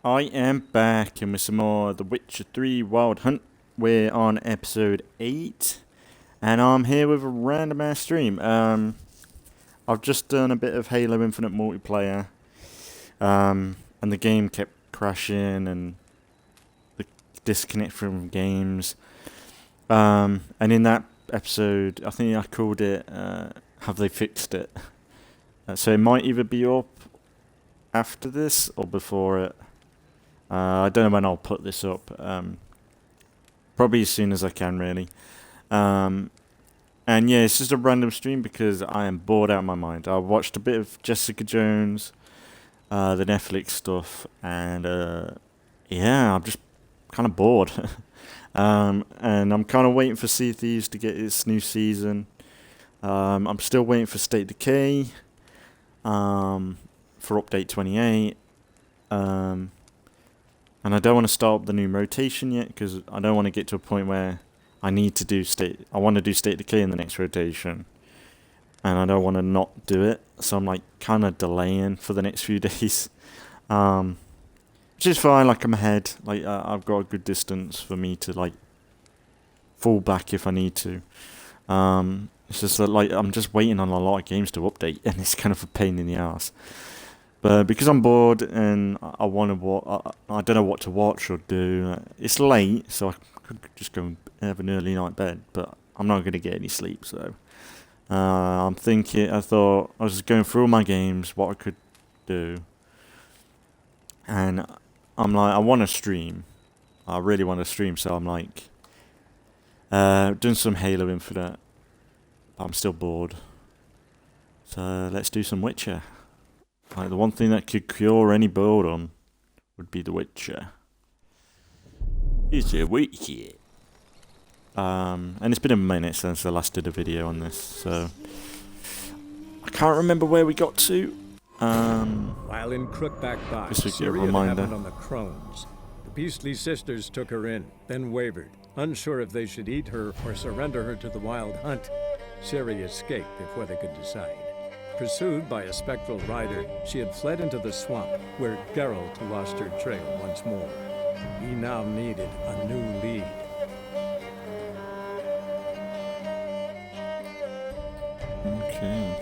I am back and with some more The Witcher 3 Wild Hunt. We're on episode 8 and I'm here with a random ass stream. I've just done a bit of Halo Infinite multiplayer and the game kept crashing and the disconnect from games. And in that episode, I think I called it Have They Fixed It? So it might either be up after this or before it. I don't know when I'll put this up. Probably as soon as I can, really. And yeah, it's just a random stream because I am bored out of my mind. I watched a bit of Jessica Jones, the Netflix stuff, and yeah, I'm just kind of bored. And I'm kind of waiting for Sea of Thieves to get its new season. I'm still waiting for State of Decay, for update 28. And I don't want to start up the new rotation yet because I don't want to get to a point where I need to do I want to do State of Decay in the next rotation, and I don't want to not do it. So I'm like kind of delaying for the next few days, which is fine. Like I'm ahead. Like I've got a good distance for me to like fall back if I need to. It's just that like I'm just waiting on a lot of games to update, and it's kind of a pain in the ass. But because I'm bored and I want to I don't know what to watch or do. It's late, so I could just go and have an early night bed, but I'm not going to get any sleep. So I thought I was just going through all my games, what I could do, and I'm like, I want to stream. I really want to stream, so I'm like, doing some Halo Infinite. But I'm still bored, so let's do some Witcher. Like the one thing that could cure any boredom would be The Witcher. It's a Witcher. And it's been a minute since I last did a video on this, so I can't remember where we got to. While in Crookback Box, this would be a Syria reminder. happened on the Crones. The beastly sisters took her in, then wavered, unsure if they should eat her or surrender her to the Wild Hunt. Syria escaped before they could decide. Pursued by a spectral rider, she had fled into the swamp, where Geralt lost her trail once more. He now needed a new lead. Okay.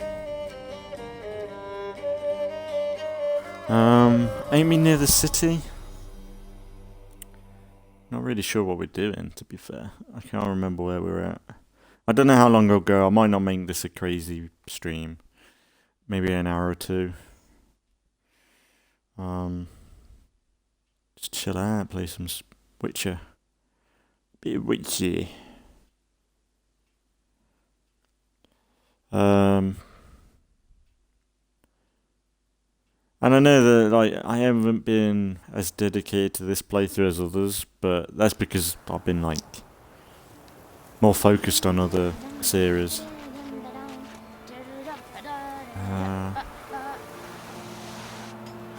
Ain't we near the city? Not really sure what we're doing, to be fair. I can't remember where we're at. I don't know how long ago. I might not make this a crazy stream. Maybe an hour or two. Just chill out, play some Witcher. Bit of Witcher. And I know that like I haven't been as dedicated to this playthrough as others, but that's because I've been like more focused on other series.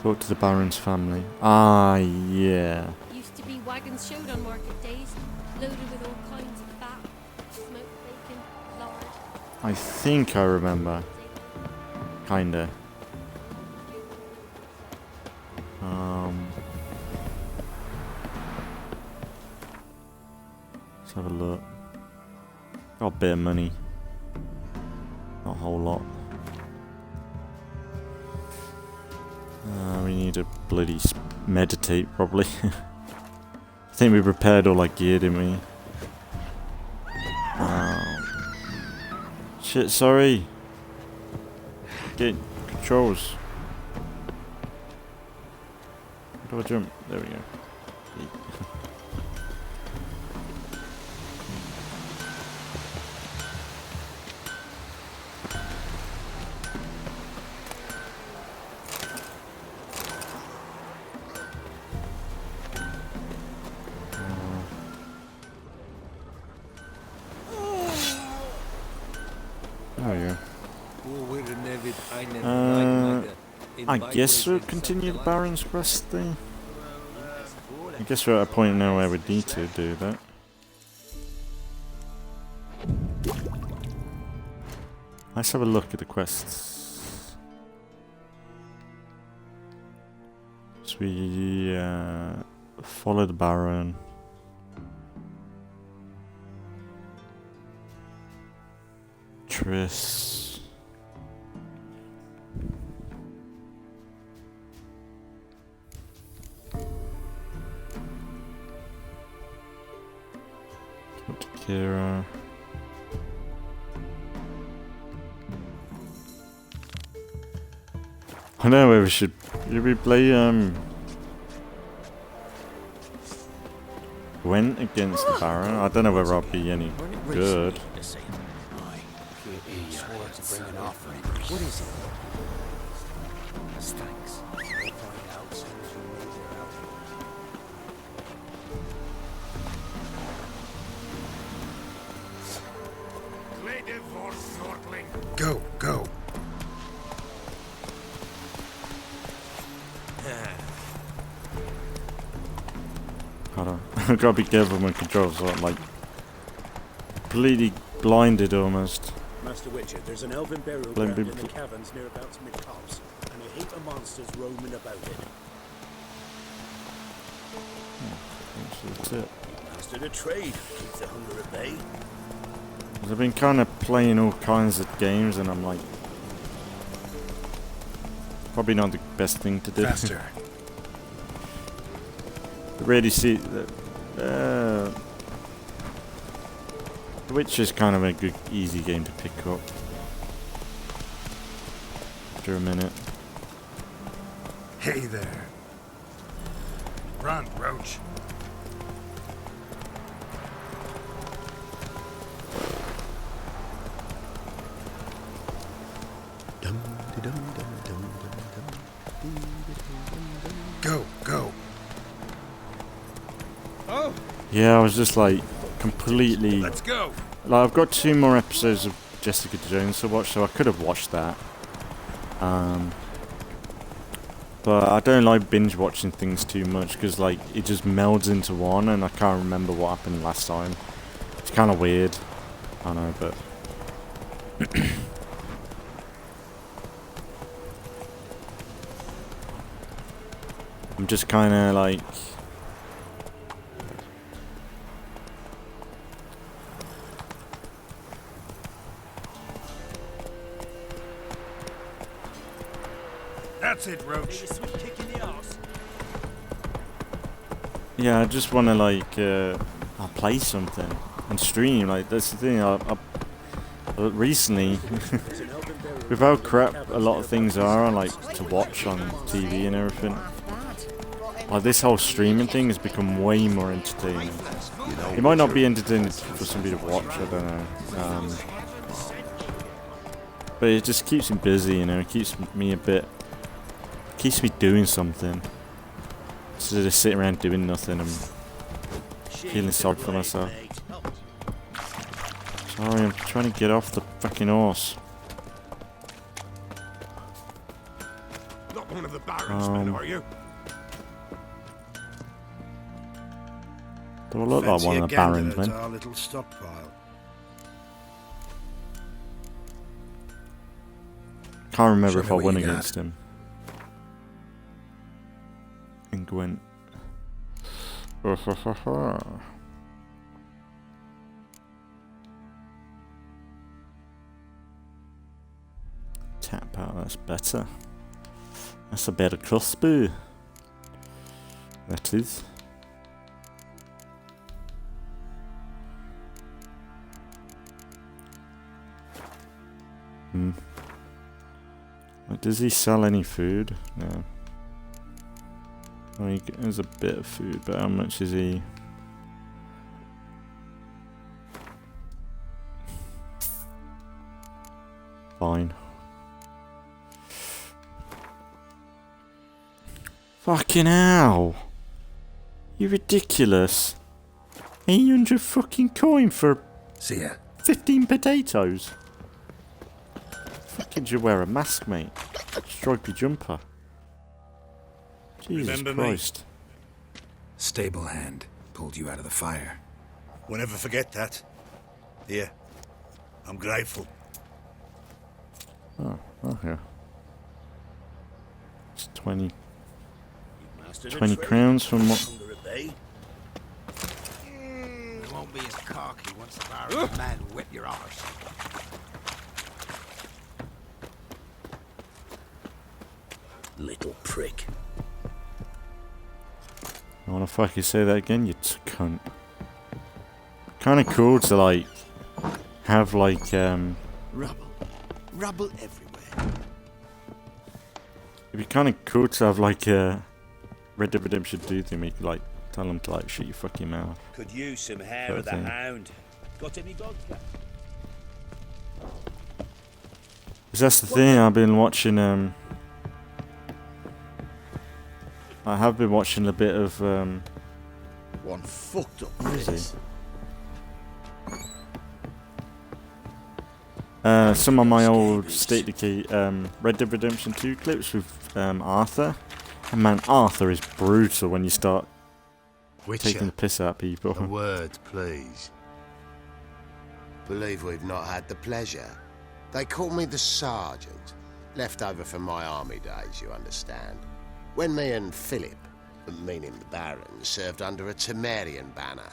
Talk to the Baron's family. Ah, yeah. Used to be wagons showed on market days, loaded with all kinds of fat, smoked bacon, lard. I think I remember. Kinda. Let's have a look. Got a bit of money. Not a whole lot. We need to bloody meditate, probably. I think we prepared all our gear, didn't we? Shit, sorry. Get controls. How do I jump? There we go. I guess we'll continue the Baron's quest thing. I guess we're at a point now where we need to do that. Let's have a look at the quests. So we follow the Baron. Triss. Talk to Kira. I know where we should play Gwent against the Baron. I don't know whether I'll be any good. What is it? Thanks. We'll find out soon as you know they're out. Go, go. Hold on. I've got to be careful with my controls. So I'm like completely blinded almost. Master Witcher, there's an elven burial ground in the caverns near about mid-copse, and a heap of monsters roaming about it. That's it. Master the trade, keep the hunger at bay. I've been kind of playing all kinds of games, and I'm like, probably not the best thing to do. Faster. Really see that. The Witcher's kind of a good, easy game to pick up after a minute. Hey there. Run, Roach. Go, go. Oh, Yeah, I was just like completely. Let's go. Like, I've got 2 more episodes of Jessica Jones to watch, so I could have watched that. But I don't like binge watching things too much because like it just melds into one, and I can't remember what happened last time. It's kind of weird. I know, but. I'm just kind of like. That's it, Roach. A swift kick in the arse. Yeah, I just want to like I'll play something and stream. Like that's the thing. I recently, There's an elven burial with how ground in the crap caverns a lot near of things about are like to watch on TV and everything, like this whole streaming thing has become way more entertaining. It might not be entertaining for somebody to watch. I don't know, but it just keeps me busy. You know, it keeps me a bit. Keeps me doing something instead of just sitting around doing nothing and feeling sorry for myself. Sorry, I'm trying to get off the fucking horse. Not one of the Baron's men, are you? Do I look like one of the Barons, man? Our little stockpile. Can't remember Show if me I what won you got. against him. In Gwent. Tap out, that's better. That's a better crossbow. That is. Like, does he sell any food? No. Oh, he has a bit of food, but how much is he? Fine. Fucking hell! You ridiculous! 800 fucking coin for See ya. 15 potatoes. Fucking should wear a mask, mate. Stripy jumper. Jesus Remember me? Christ. Stable hand pulled you out of the fire. We'll never forget that. Here, I'm grateful. Oh, okay. It's 20. bastard 20 crowns from what? under a bay. We won't be as cocky once the Baron's men whip your arse. Little prick. I wanna fucking say that again, you cunt. Kinda cool to like have like Rubble. Rubble everywhere. it'd be kinda cool to have like a Red Dead Redemption 2 thing where you could like tell them to like shut your fucking mouth. Could use some hair Sort of of the thing. hound. Got any dogs left? 'Cause that's the thing, I've been watching I have been watching a bit of One fucked up where is he? face. Some of my old State Decay Red Dead Redemption 2 clips with Arthur. And man, Arthur is brutal when you start taking the piss out of people. A word, please. Believe we've not had the pleasure. They call me the Sergeant. Left over from my army days, you understand. When me and Philip, meaning the Baron, served under a Temerian banner.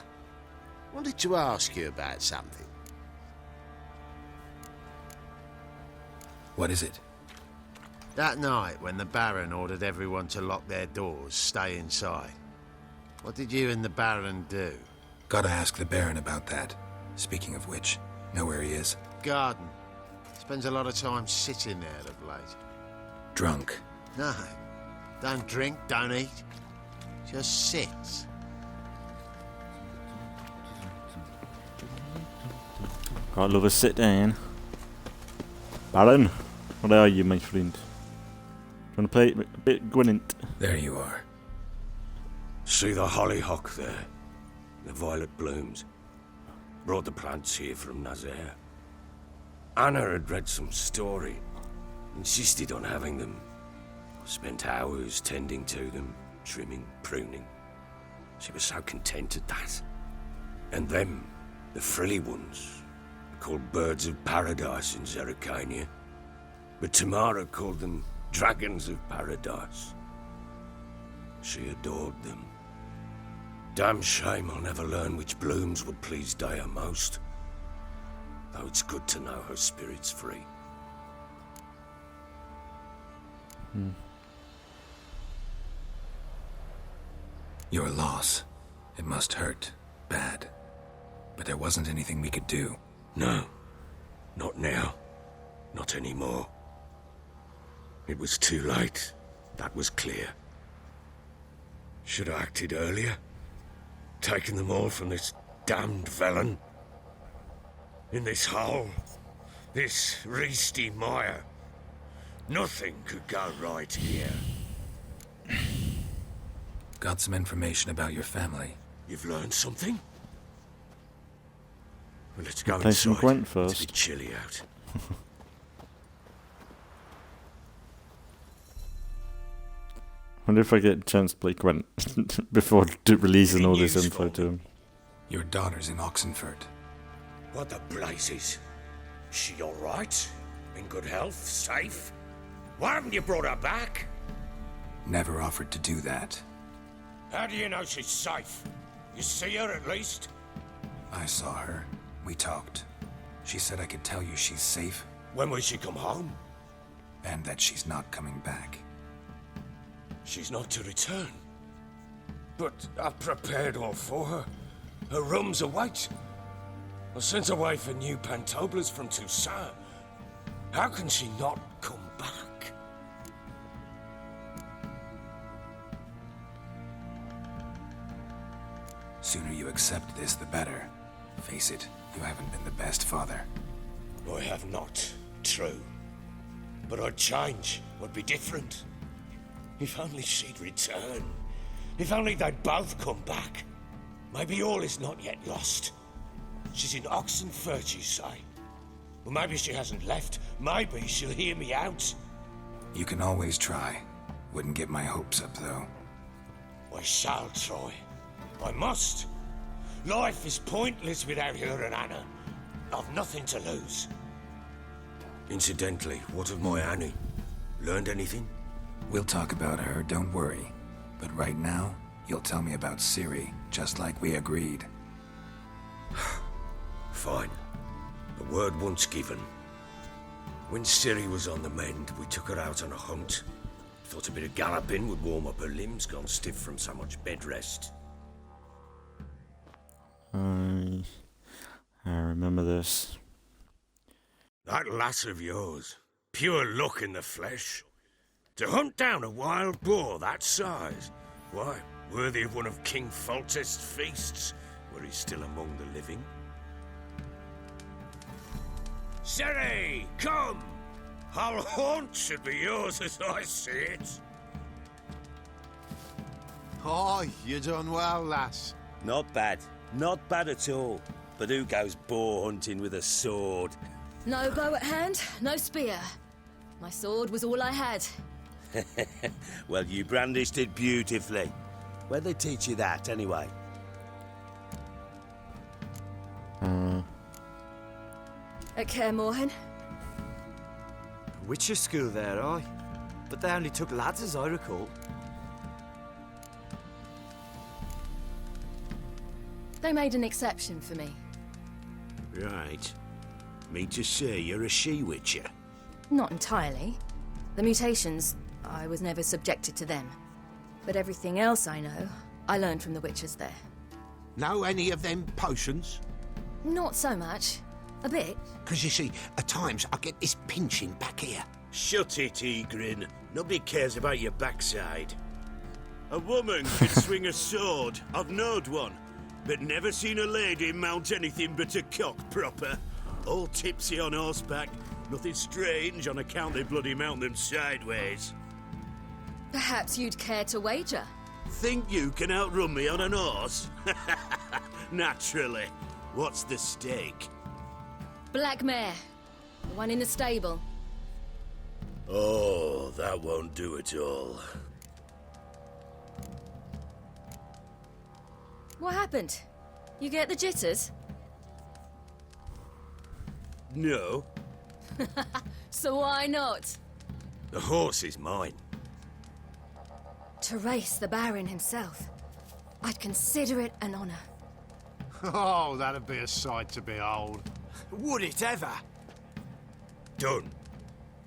Wanted to ask you about something. What is it? That night when the Baron ordered everyone to lock their doors, stay inside. What did you and the Baron do? Gotta ask the Baron about that. Speaking of which, know where he is? Garden. Spends a lot of time sitting there of late. Drunk. No. Don't drink, don't eat. Just sits. I'd love a sit down. Baron, what are you, my friend? Wanna play a bit Gwynant? There you are. See the hollyhock there? The violet blooms. Brought the plants here from Nazaire. Anna had read some story. Insisted on having them. Spent hours tending to them, trimming, pruning. She was so content at that. And them, the frilly ones, called birds of paradise in Zerrikania. But Tamara called them dragons of paradise. She adored them. Damn shame I'll never learn which blooms would please Daya most. Though it's good to know her spirit's free. Your loss. It must hurt. Bad. But there wasn't anything we could do. No, not now. Not anymore. It was too late. That was clear. Should have acted earlier. Taken them all from this damned felon. In this hole. This reesty mire. Nothing could go right here. Got some information about your family. You've learned something? Well, let's go Play some inside. Gwent It's a first. bit chilly out. Wonder if I get a chance to play Gwent before releasing all this News info for to me. him. Your daughter's in Oxenford. What the blazes? She all right? In good health? Safe? Why haven't you brought her back? Never offered to do that. How do you know she's safe? You see her at least? I saw her. We talked. She said I could tell you she's safe When will she come home? and that she's not coming back. She's not to return. But I've prepared all for her. Her rooms await. I sent away for new pantoblas from Toussaint. How can she not come back? Sooner you accept this, the better. Face it, you haven't been the best father. I have not, true. But I'd change, would be different. If only she'd return. If only they'd both come back. Maybe all is not yet lost. She's in Oxenford, you say? Well, maybe she hasn't left. Maybe she'll hear me out. You can always try. Wouldn't get my hopes up, though. I shall try. I must. Life is pointless without her and Anna. I've nothing to lose. Incidentally, what of my Annie? Learned anything? We'll talk about her, don't worry. But right now, you'll tell me about Ciri, just like we agreed. Fine. The word once given. When Ciri was on the mend, we took her out on a hunt. Thought a bit of galloping would warm up her limbs, gone stiff from so much bed rest. I remember this. That lass of yours, pure luck in the flesh. To hunt down a wild boar that size, why, worthy of one of King Foltest's feasts, where he's still among the living. Ciri, come! Our haunt should be yours as I see it. Oh, you done well, lass. Not bad. Not bad at all. But who goes boar hunting with a sword? No bow at hand, no spear. My sword was all I had. Well, you brandished it beautifully. Where'd they teach you that, anyway? At Kaer Morhen. Witcher school there, aye. But they only took lads, as I recall. They made an exception for me. Right. Mean to say you're a she-witcher? Not entirely. The mutations, I was never subjected to them. But everything else I know, I learned from the witches there. Know any of them potions? Not so much. A bit. Because you see, at times I get this pinching back here. Shut it, Egrin. Nobody cares about your backside. A woman can swing a sword. I've knowed one. But never seen a lady mount anything but a cock proper. All tipsy on horseback. Nothing strange on account they bloody mount them sideways. Perhaps you'd care to wager? Think you can outrun me on an horse? Naturally. What's the stake? Black mare. The one in the stable. Oh, that won't do it all. What happened? You get the jitters? No. So why not? The horse is mine. To race the Baron himself. I'd consider it an honor. Oh, that'd be a sight to behold. Would it ever? Done.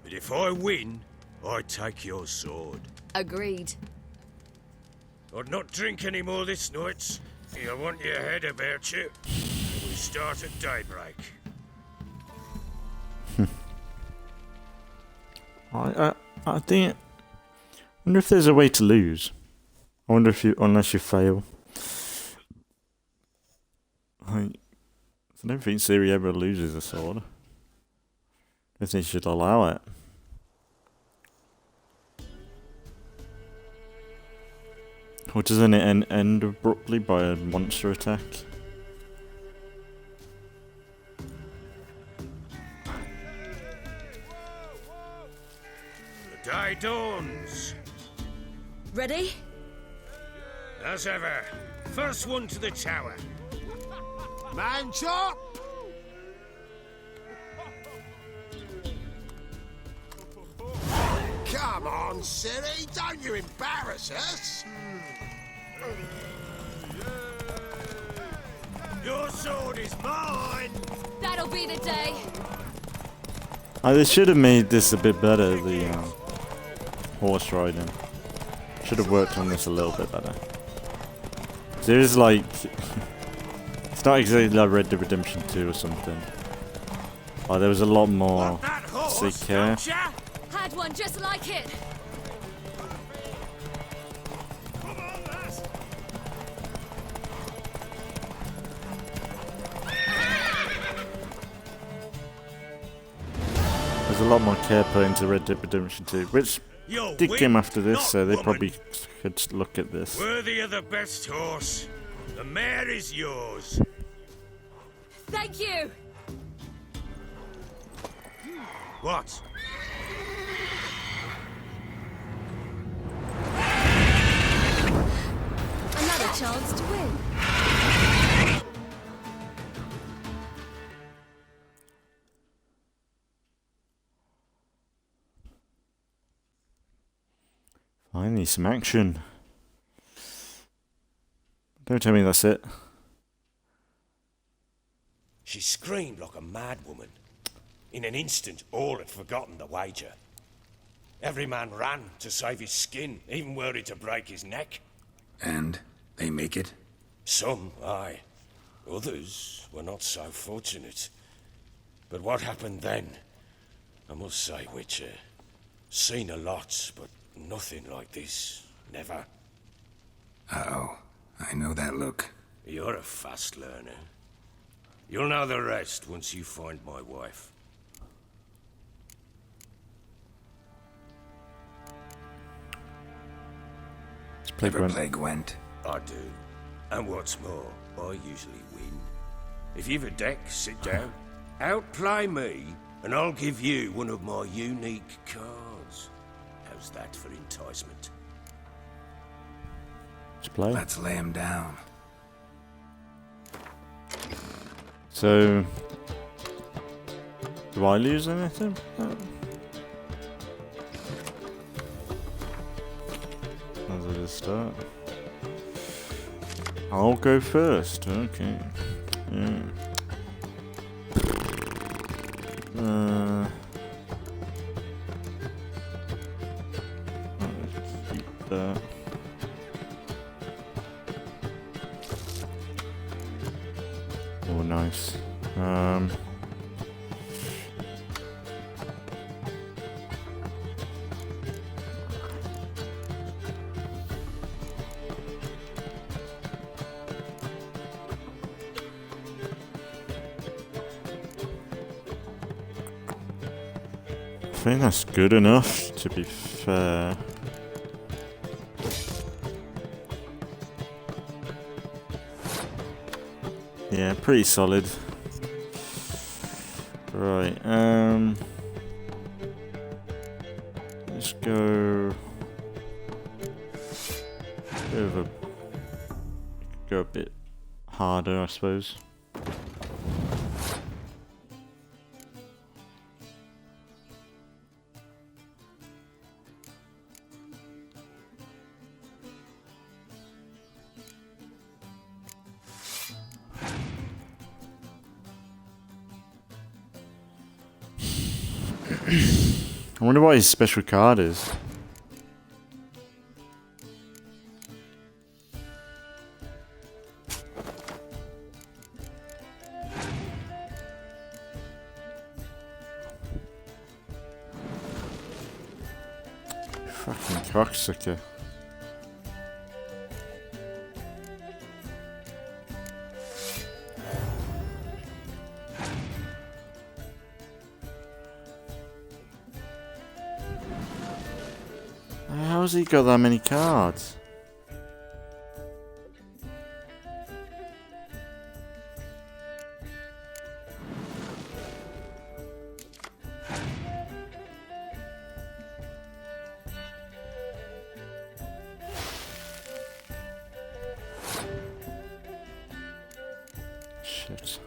But if I win, I take your sword. Agreed. I'd not drink any more this night. You want your head about you. We start at daybreak. I think. I wonder if there's a way to lose. I wonder if unless you fail. I don't think Ciri ever loses a sword. I think she should allow it. Or doesn't it end abruptly by a monster attack? The day dawns. Ready? As ever. First one to the tower. Man chop! Come on, Ciri, don't you embarrass us. Your sword is mine! That'll be the day. They should have made this a bit better, the horse riding. Should have worked on this a little bit better. There's like... it's not exactly like Red Dead Redemption 2 or something. Oh, there was a lot more sick care. Had one just like it. There's a lot more care put into Red Dead Redemption 2, which did come after this, so they probably could look at this. Worthy of the best horse. The mare is yours. Thank you. What? Another chance to win. Finally, some action. Don't tell me that's it. She screamed like a mad woman. In an instant, all had forgotten the wager. Every man ran to save his skin, even worried to break his neck. And they make it? Some, aye. Others were not so fortunate. But what happened then? I must say, Witcher, seen a lot, but nothing like this. Never. Uh-oh. I know that look. You're a fast learner. You'll know the rest once you find my wife. Ever play Gwent? I do. And what's more, I usually win. If you've a deck, sit down. Outplay me, and I'll give you one of my unique cards. How's that for enticement? Let's play. Let's lay him down. So, do I lose anything? How does it start? I'll go first. Okay. Yeah. Let's keep that. Oh, nice. I think that's good enough, to be fair. Yeah, pretty solid. Right, let's go a bit harder, I suppose. I wonder what his special card is. Fucking cocksucker. How's he got that many cards? Shit.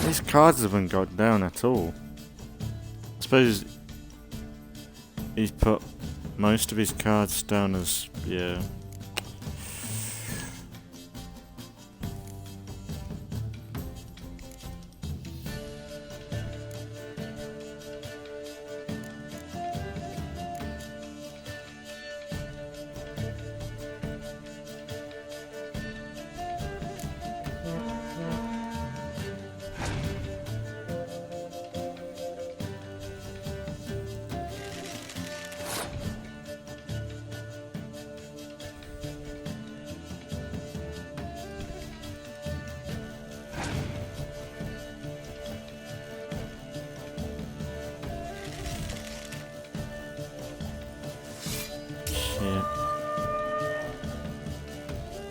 These cards haven't got down at all. I suppose he's put most of his cards down as, yeah.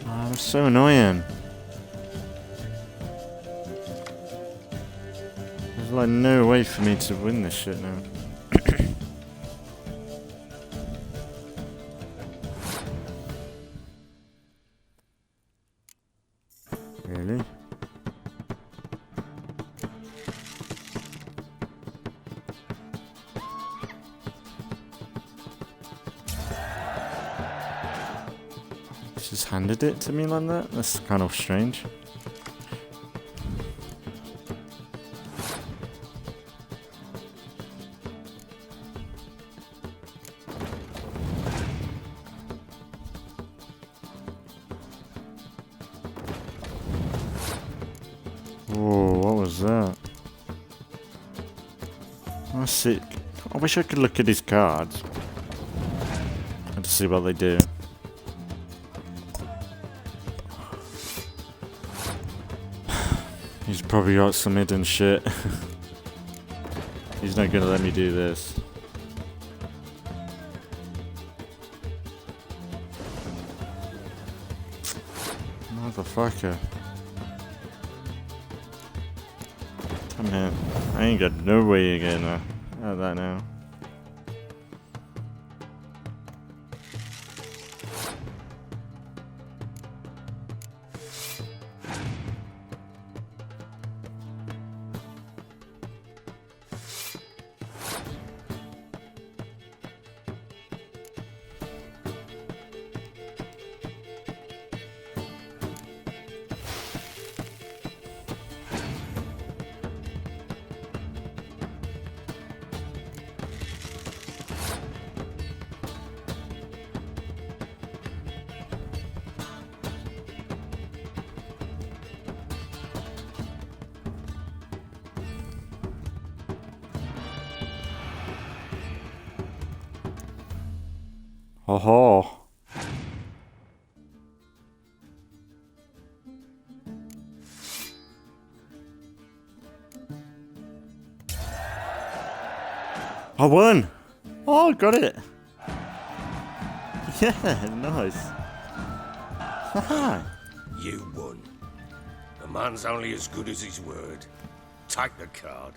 Oh, that's so annoying. There's like no way for me to win this shit now. Really? Just handed it to me like that? That's kind of strange. Whoa, what was that? Oh, sick. I wish I could look at his cards and to see what they do. He's probably got some hidden shit. He's not gonna let me do this. Motherfucker. Come here. I ain't got no way of getting out of that now. Oh. I won! Oh, got it! Yeah, nice. Haha. You won. A man's only as good as his word. Take the card.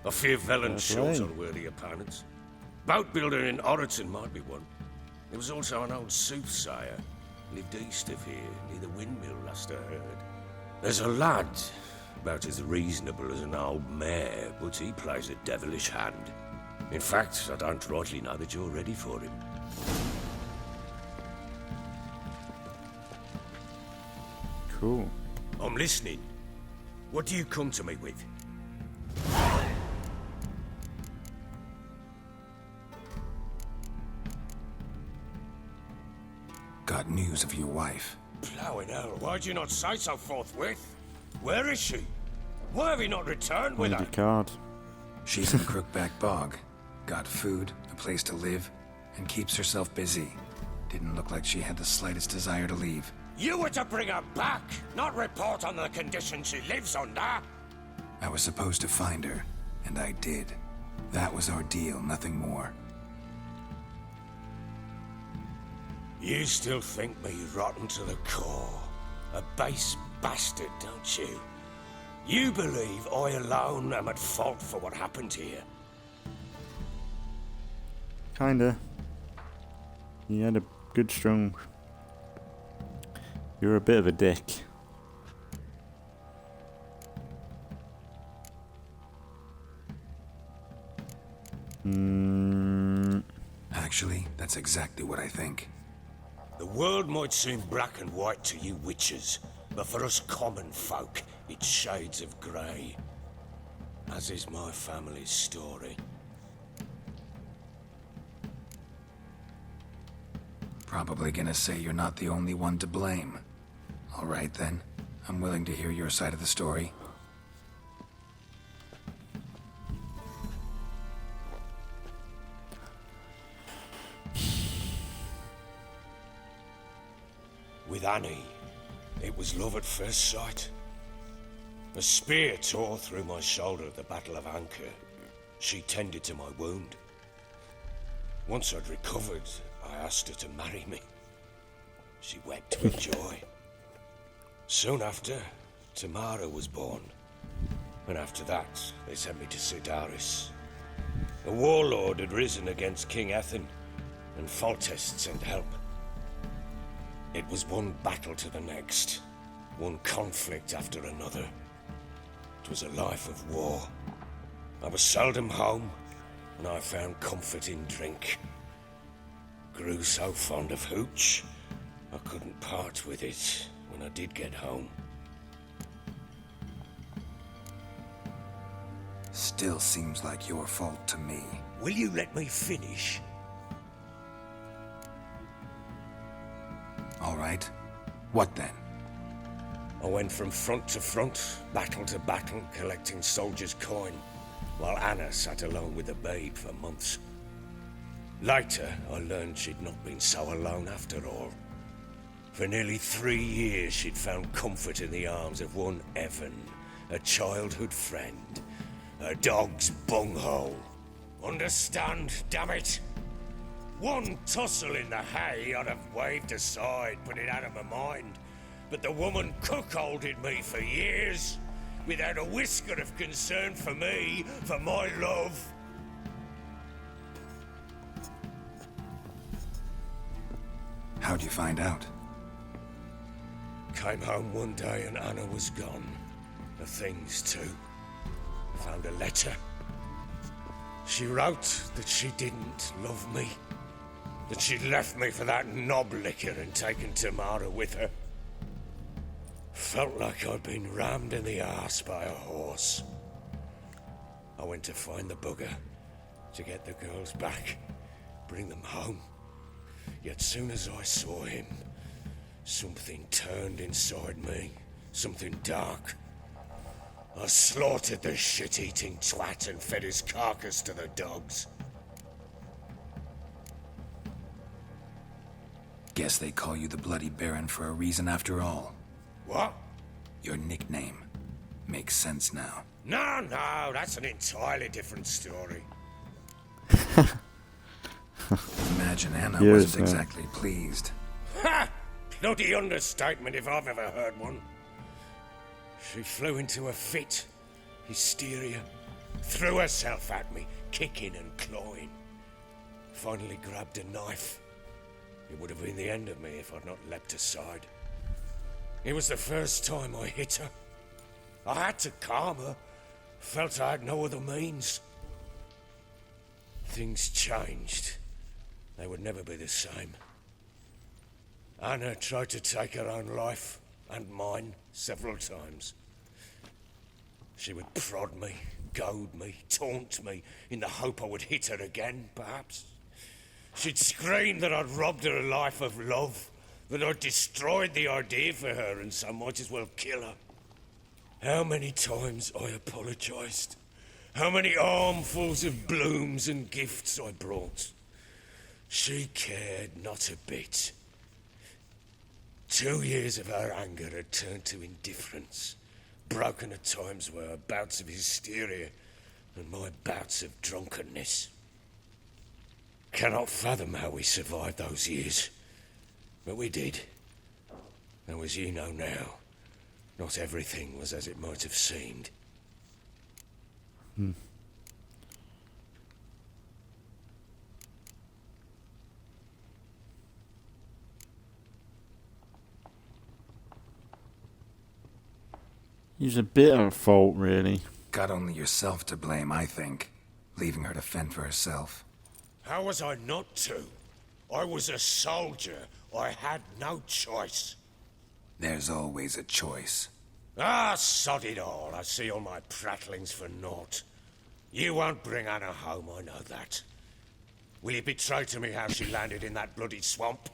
I fear Velen shows unworthy opponents. Boat builder in Oroton might be one. There was also an old soothsayer. Lived east of here, near the windmill, last I heard. There's a lad, about as reasonable as an old mare, but he plays a devilish hand. In fact, I don't rightly know that you're ready for him. Cool. I'm listening. What do you come to me with? Got news of your wife. Plowing hell, why'd you not say so forthwith? Where is she? Why have you not returned with her? Card. She's in Crookback Bog. Got food, a place to live, and keeps herself busy. Didn't look like she had the slightest desire to leave. You were to bring her back, not report on the conditions she lives under. I was supposed to find her, and I did. That was our deal, nothing more. You still think me rotten to the core. A base bastard, don't you? You believe I alone am at fault for what happened here? Kinda. You had a good strong... You're a bit of a dick. Actually, that's exactly what I think. The world might seem black and white to you witches, but for us common folk, it's shades of grey. As is my family's story. Probably gonna say you're not the only one to blame. All right then, I'm willing to hear your side of the story. With Annie, it was love at first sight. A spear tore through my shoulder at the Battle of Anchor. She tended to my wound. Once I'd recovered, I asked her to marry me. She wept with joy. Soon after, Tamara was born. And after that, they sent me to Sidaris. A warlord had risen against King Ethan, and Foltest sent help. It was one battle to the next, one conflict after another. It was a life of war. I was seldom home, and I found comfort in drink. Grew so fond of hooch, I couldn't part with it when I did get home. Still seems like your fault to me. Will you let me finish? All right. What then? I went from front to front, battle to battle, collecting soldiers' coin, while Anna sat alone with the babe for months. Later, I learned she'd not been so alone after all. For nearly 3 years, she'd found comfort in the arms of one Evan, a childhood friend, a dog's bunghole. Understand, damn it? One tussle in the hay I'd have waved aside, put it out of my mind. But the woman cuckolded me for years, without a whisker of concern for me, for my love. How'd you find out? Came home one day and Anna was gone. The things too. Found a letter. She wrote that she didn't love me. That she'd left me for that knob licker and taken Tamara with her. Felt like I'd been rammed in the arse by a horse. I went to find the bugger, to get the girls back, bring them home. Yet soon as I saw him, something turned inside me, something dark. I slaughtered the shit-eating twat and fed his carcass to the dogs. Guess they call you the Bloody Baron for a reason after all. What? Your nickname. Makes sense now. No, that's an entirely different story. Imagine Anna Yes, wasn't exactly pleased. Ha! Bloody understatement if I've ever heard one. She flew into a fit, hysteria, threw herself at me, kicking and clawing. Finally grabbed a knife. It would have been the end of me if I'd not leapt aside. It was the first time I hit her. I had to calm her. Felt I had no other means. Things changed. They would never be the same. Anna tried to take her own life, and mine, several times. She would prod me, goad me, taunt me, in the hope I would hit her again, perhaps. She'd scream that I'd robbed her life of love, that I'd destroyed the idea for her, and so might as well kill her. How many times I apologized. How many armfuls of blooms and gifts I brought. She cared not a bit. 2 years of her anger had turned to indifference, broken at times by her bouts of hysteria and my bouts of drunkenness. Cannot fathom how we survived those years, but we did. Though as you know now, not everything was as it might have seemed. He's a bit at fault, really. Got only yourself to blame, I think. Leaving her to fend for herself. How was I not to? I was a soldier. I had no choice. There's always a choice. Ah, sod it all. I see all my prattlings for naught. You won't bring Anna home, I know that. Will you betray to me how she landed in that bloody swamp?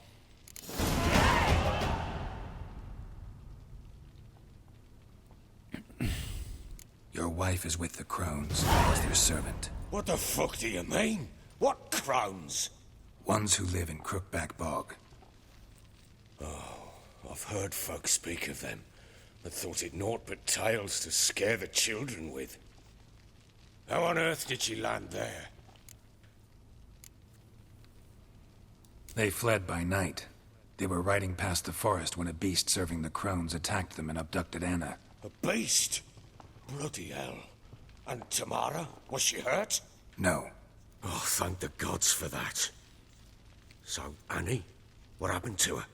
Your wife is with the Crones as their servant. What the fuck do you mean? What crones? Ones who live in Crookback Bog. Oh, I've heard folk speak of them, but thought it naught but tales to scare the children with. How on earth did she land there? They fled by night. They were riding past the forest when a beast serving the Crones attacked them and abducted Anna. A beast? Bloody hell. And Tamara? Was she hurt? No. Oh, thank the gods for that. So, Annie? What happened to her?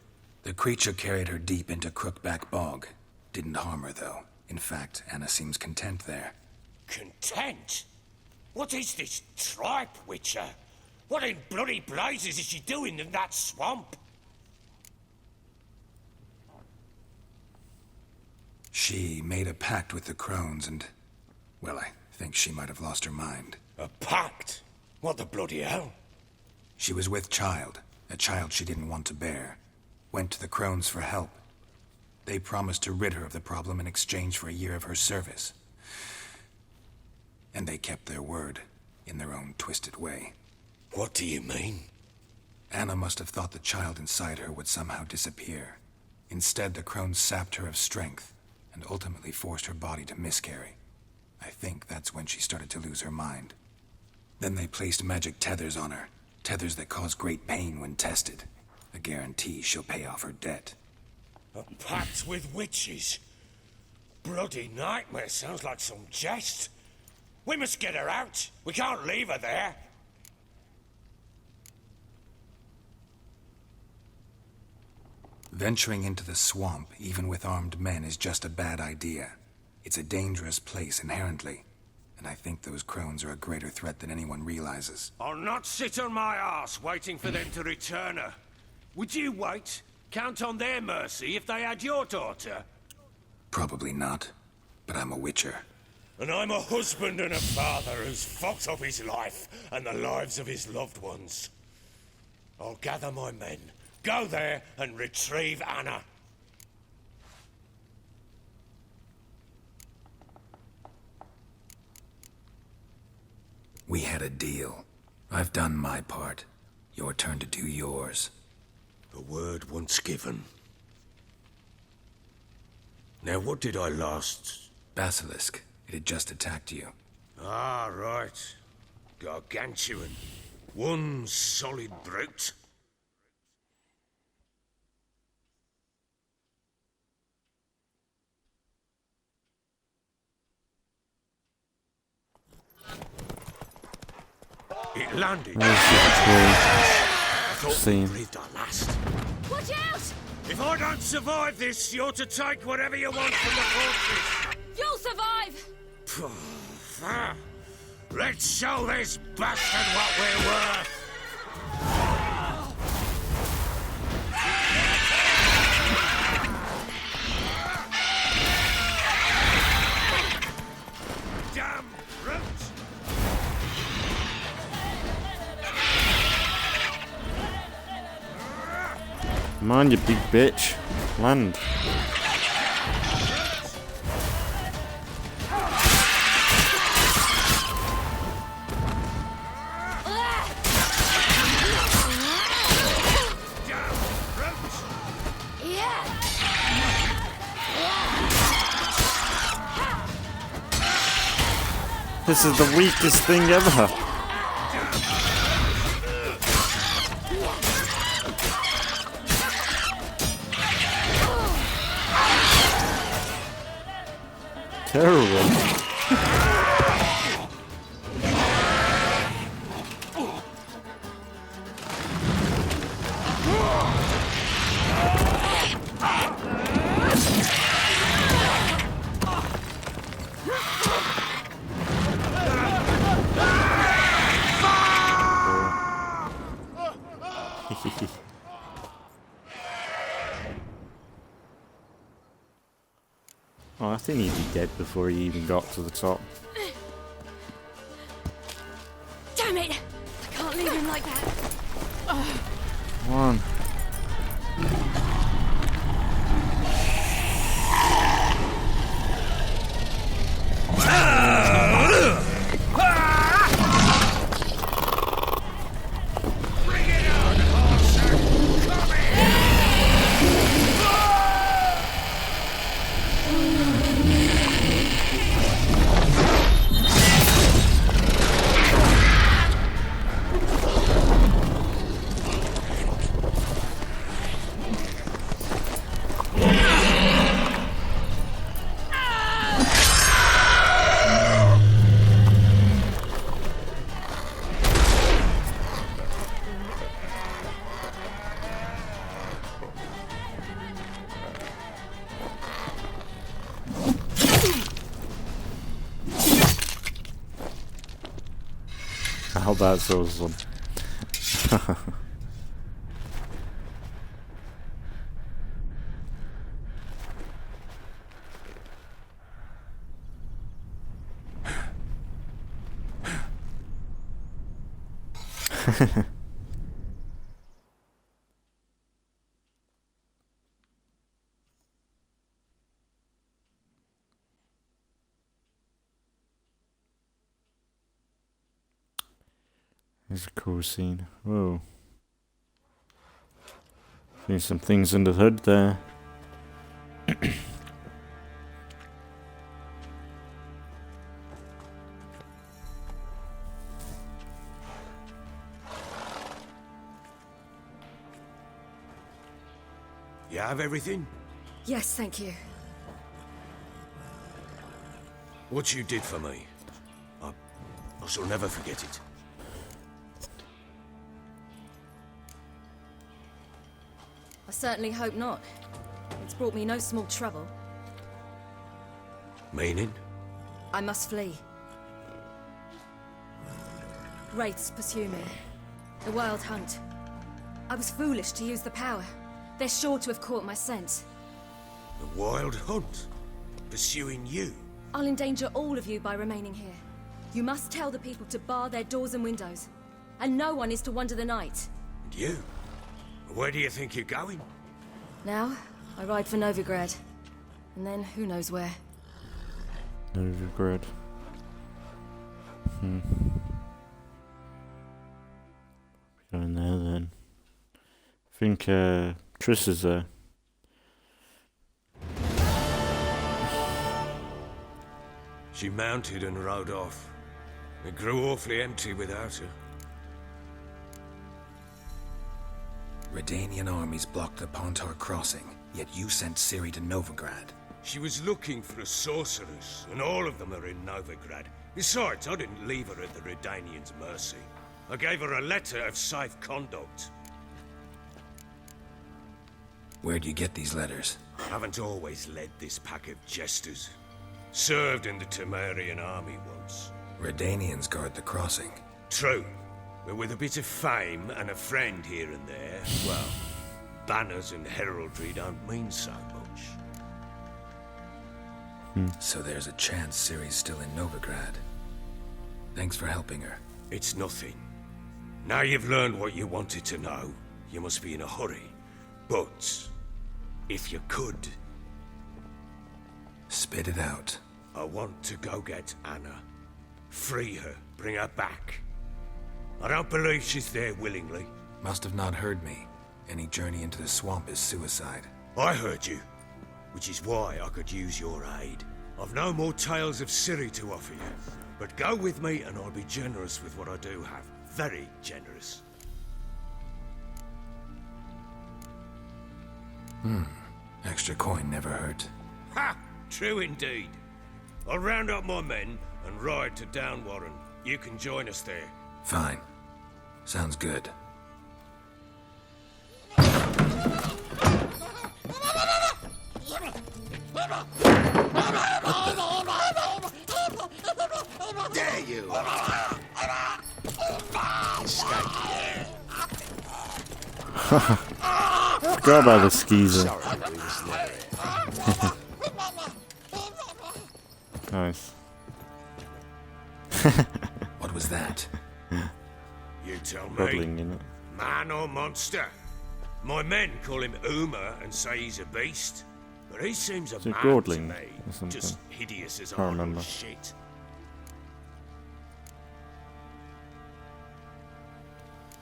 The creature carried her deep into Crookback Bog. Didn't harm her, though. In fact, Anna seems content there. Content? What is this tripe, Witcher? What in bloody blazes is she doing in that swamp? She made a pact with the crones and, well, I think she might have lost her mind. A pact? What the bloody hell? She was with child, a child she didn't want to bear. Went to the crones for help. They promised to rid her of the problem in exchange for a year of her service. And they kept their word, in their own twisted way. What do you mean? Anna must have thought the child inside her would somehow disappear. Instead, the crones sapped her of strength, and ultimately forced her body to miscarry. I think that's when she started to lose her mind. Then they placed magic tethers on her, tethers that cause great pain when tested. A guarantee she'll pay off her debt. A pact with witches? Bloody nightmare, sounds like some jest. We must get her out. We can't leave her there. Venturing into the swamp, even with armed men, is just a bad idea. It's a dangerous place inherently, and I think those crones are a greater threat than anyone realizes. I'll not sit on my arse waiting for them to return her. Would you wait? Count on their mercy if they had your daughter? Probably not, but I'm a witcher. And I'm a husband and a father who's fucked up his life and the lives of his loved ones. I'll gather my men, go there and retrieve Anna. We had a deal. I've done my part. Your turn to do yours. A word once given. Now, what did I last... Basilisk. It had just attacked you. Ah, right. Gargantuan. One solid brute. It landed. I thought we breathed our last. Watch out! If I don't survive this, you're to take whatever you want from the fortress. You'll survive! Let's show this bastard what we're worth. Damn brute! Come on, you big bitch. Land. This is the weakest thing ever. Terrible. Oh, I think he'd be dead before he even got to the top. Damn it! I can't leave him like that. Come on. How that's awesome. There's a cool scene. Whoa. Seeing some things in the hood there. You have everything? Yes, thank you. What you did for me, I shall never forget it. I certainly hope not. It's brought me no small trouble. Meaning? I must flee. Wraiths pursue me. The Wild Hunt. I was foolish to use the power. They're sure to have caught my scent. The Wild Hunt? Pursuing you? I'll endanger all of you by remaining here. You must tell the people to bar their doors and windows. And no one is to wander the night. And you? Where do you think you're going? Now, I ride for Novigrad. And then, who knows where. Novigrad. Going there then. I think Triss is there. She mounted and rode off. It grew awfully empty without her. Redanian armies blocked the Pontar crossing, yet you sent Ciri to Novigrad. She was looking for a sorceress, and all of them are in Novigrad. Besides, I didn't leave her at the Redanians' mercy. I gave her a letter of safe conduct. Where'd you get these letters? Haven't always led this pack of jesters. Served in the Temerian army once. Redanians guard the crossing. True. But with a bit of fame and a friend here and there, well, banners and heraldry don't mean so much. So there's a chance Ciri's still in Novigrad. Thanks for helping her. It's nothing. Now you've learned what you wanted to know, you must be in a hurry. But, if you could... Spit it out. I want to go get Anna. Free her, bring her back. I don't believe she's there willingly. Must have not heard me. Any journey into the swamp is suicide. I heard you, which is why I could use your aid. I've no more tales of Ciri to offer you, but go with me and I'll be generous with what I do have. Very generous. Extra coin never hurt. Ha! True indeed. I'll round up my men and ride to Downwarren. You can join us there. Fine. Sounds good. There you are. Escape. Forgot about the skeezer. Sorry, we was never here. Nice. What was that? You tell me. Bubbling in it. Man or monster? My men call him Uma and say he's a beast, but he seems a Is it man Gordling to me. or something? Just hideous as Can't all remember. shit.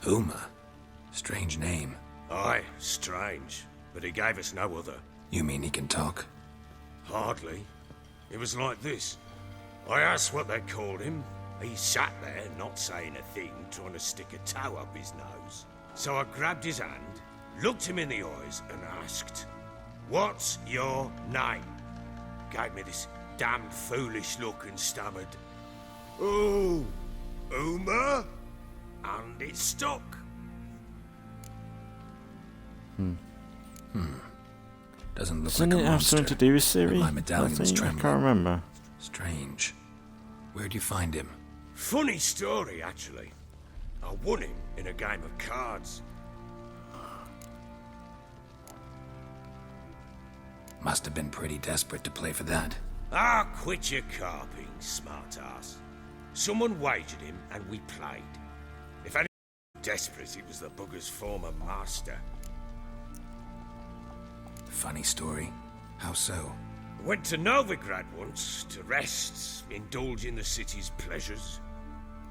Uma. Strange name. Aye, strange, but he gave us no other. You mean he can talk? Hardly. It was like this. I asked what they called him. He sat there, not saying a thing, trying to stick a toe up his nose. So I grabbed his hand, looked him in the eyes, and asked, "What's your name?" Gave me this damned foolish look and stammered, "Oh, Uma?" And it stuck. Doesn't look Doesn't like it a have monster. something to do with But Ciri? my medallion's I trembling. can't remember. Strange. Where'd you find him? Funny story, actually. I won him in a game of cards. Must have been pretty desperate to play for that. Ah, quit your carping, smart ass. Someone wagered him and we played. If any desperate it was the bugger's former master. Funny story. How so? Went to Novigrad once to rest, indulge in the city's pleasures.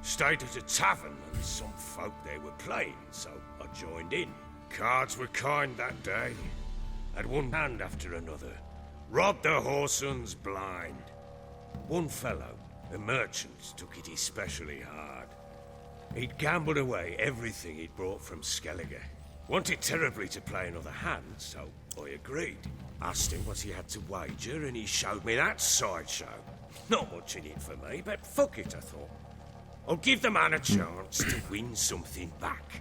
Stayed at a tavern and some folk there were playing, so I joined in. Cards were kind that day. Had one hand after another. Robbed the whoresons blind. One fellow, a merchant, took it especially hard. He'd gambled away everything he'd brought from Skellige. Wanted terribly to play another hand, so I agreed. Asked him what he had to wager, and he showed me that sideshow. Not much in it for me, but fuck it, I thought. I'll give the man a chance to win something back.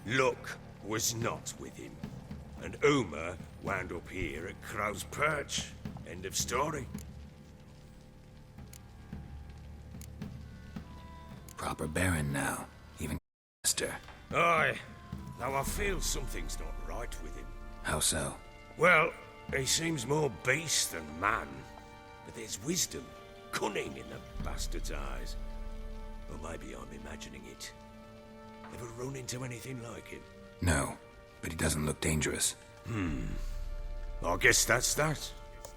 Luck was not with him, and Uma wound up here at Crow's Perch. End of story. Proper baron now, even master. Aye, though I feel something's not right with him. How so? Well, he seems more beast than man, but there's wisdom, cunning in the bastard's eyes. Or maybe I'm imagining it. Ever run into anything like him? No, but he doesn't look dangerous. I guess that's that.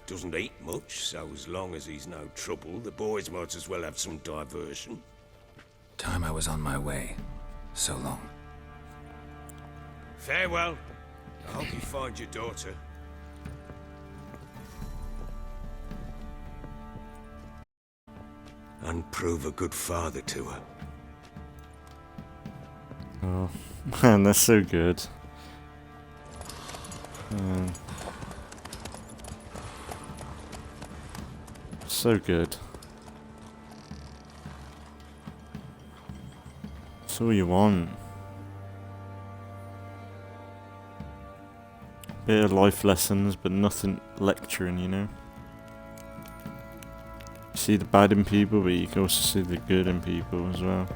Doesn't eat much, so as long as he's no trouble, the boys might as well have some diversion. Time I was on my way. So long. Farewell. I hope you find your daughter. And prove a good father to her. Oh, man, that's so good. So good. That's all you want. Bit of life lessons, but nothing lecturing, you know? You see the bad in people, but you can also see the good in people as well.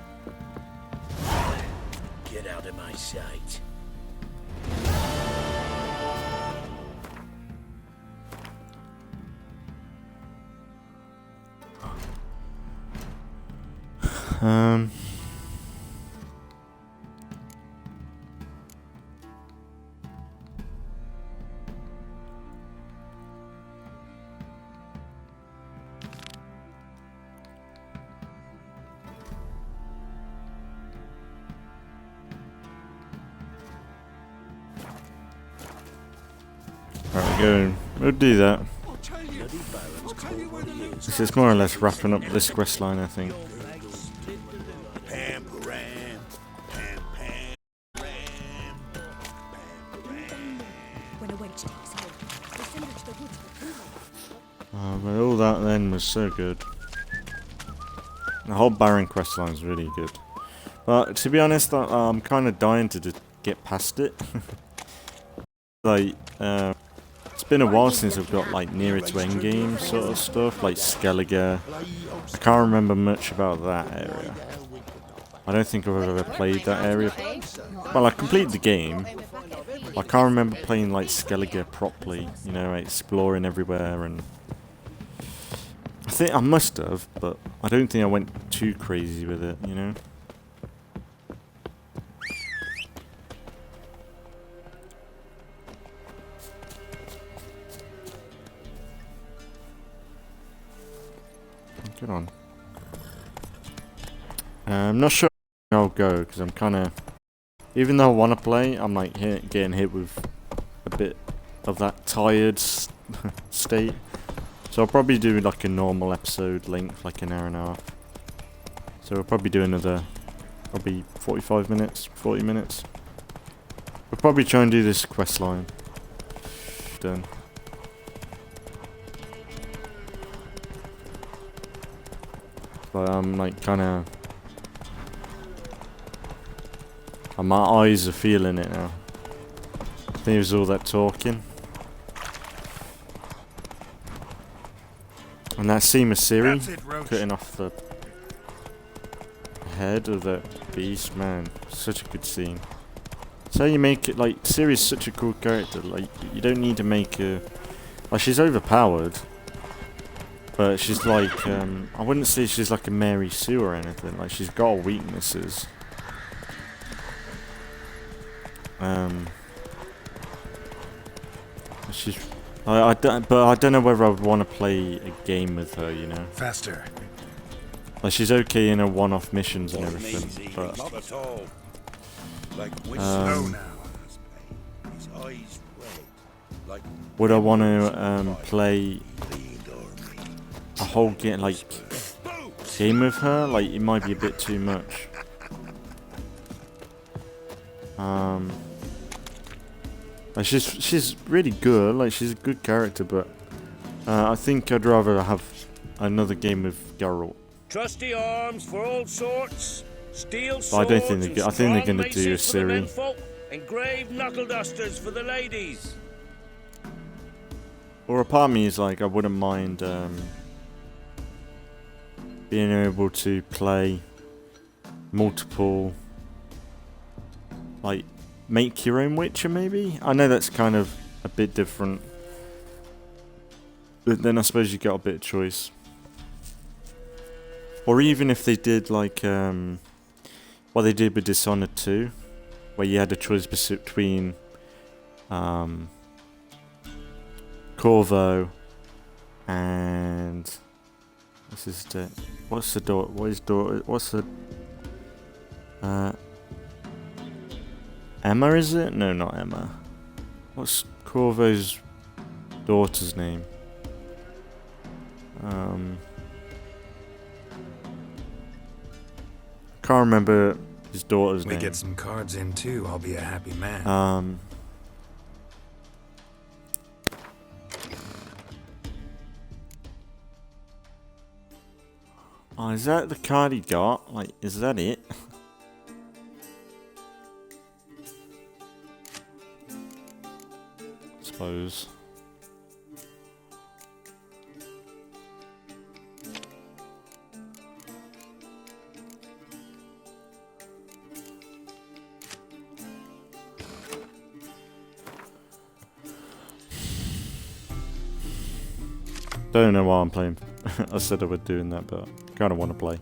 Get out of my sight. We'll do that. This is more or less wrapping up this quest line, I think. But all that then was so good. The whole Baron quest line is really good. But to be honest, I'm kind of dying to get past it. Like, it's been a while since I've got like nearer to endgame sort of stuff, like Skellige. I can't remember much about that area. I don't think I've ever played that area. Well, I completed the game. I can't remember playing like Skellige properly, you know, like, exploring everywhere, and I think I must have, but I don't think I went too crazy with it, you know. Good on. I'm not sure how I'll go, because I'm kind of, even though I want to play, I'm like getting hit with a bit of that tired state. So I'll probably do like a normal episode length, like an hour and a half. So we'll probably do another, probably 45 minutes, 40 minutes. We'll probably try and do this quest line. Done. But I'm like kind of, my eyes are feeling it now. I think it was all that talking. And that scene of Siri cutting off the head of the beast, man, such a good scene. So you make it, like, Siri's such a cool character, like, you don't need to make her, like, she's overpowered. But she's like, I wouldn't say she's like a Mary Sue or anything. Like, she's got weaknesses. She's. I don't, but I don't know whether I would want to play a game with her. You know. Faster. Like she's okay in her one-off missions and everything, but Not at all. Like his eyes red. Like would I want to play a whole game with her? Like it might be a bit too much. Like she's really good. Like she's a good character, but I think I'd rather have another game with Geralt. Trusty arms for all sorts, steel swords. I don't think I think they're gonna do a series. Engraved knuckle dusters for the ladies. Or a part of me is like I wouldn't mind being able to play multiple, like make your own Witcher maybe. I know that's kind of a bit different, but then I suppose you got a bit of choice. Or even if they did like what they did with Dishonored 2, where you had a choice between Corvo and what's the Emma, is it? No, not Emma. What's Corvo's daughter's name? Can't remember his daughter's name. We get some cards in too, I'll be a happy man. Oh, is that the card he got? Like, is that it? Suppose. Don't know why I'm playing. I said I would doing that, but kind of want to play.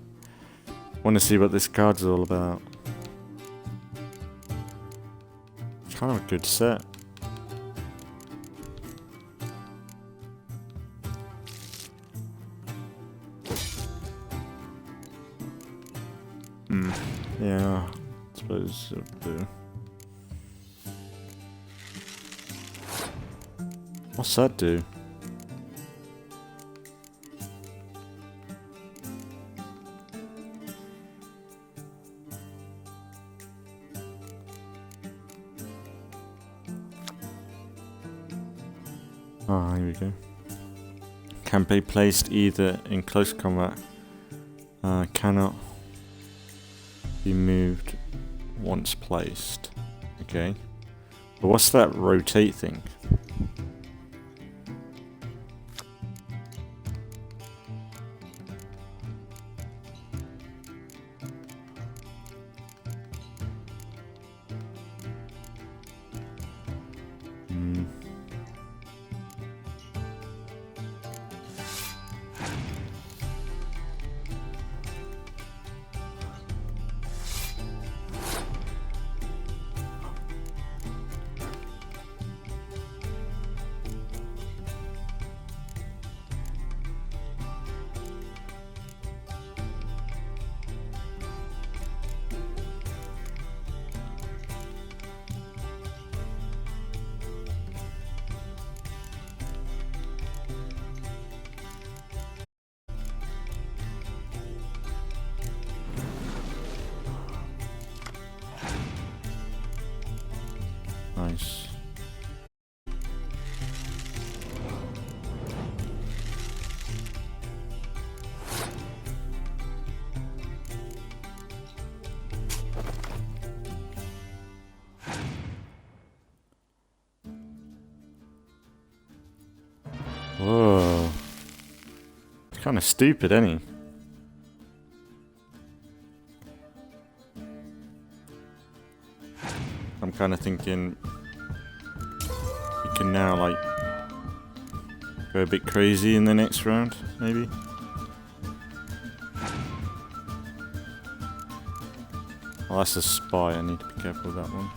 Want to see what this card's all about. It's kind of a good set. Yeah, I suppose it'll do. What's that do? Ah, here we go. Can be placed either in close combat. Cannot be moved once placed. Okay. But what's that rotate thing? Nice. Whoa. It's kind of stupid, isn't he? I'm kind of thinking you can now like go a bit crazy in the next round, maybe. Oh, that's a spy. I need to be careful with that one.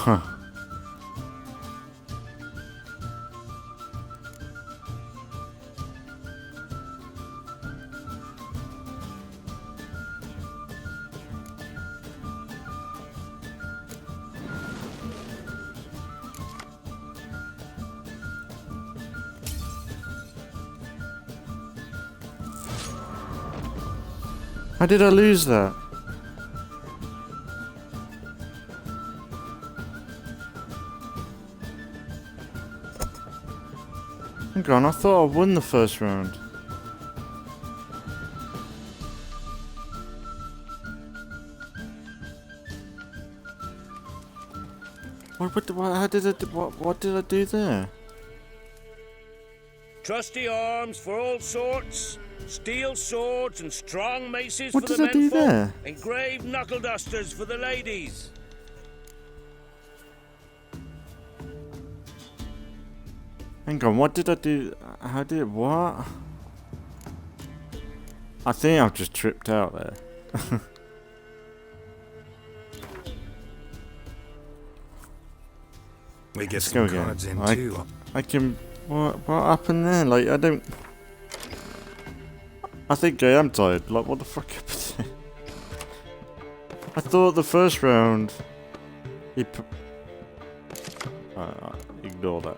Huh. How did I lose that? Hang on, I thought I won the first round. What did I do there? Trusty arms for all sorts, steel swords and strong maces What for did the I do menfolk, there? engraved knuckle dusters for the ladies. Hang on, what did I do? How did what? I think I've just tripped out there. We get Let's some go again. cards in too. I can. What happened there? Like, I don't. I think I am tired. Like, what the fuck happened there? I thought the first round. Ignore that.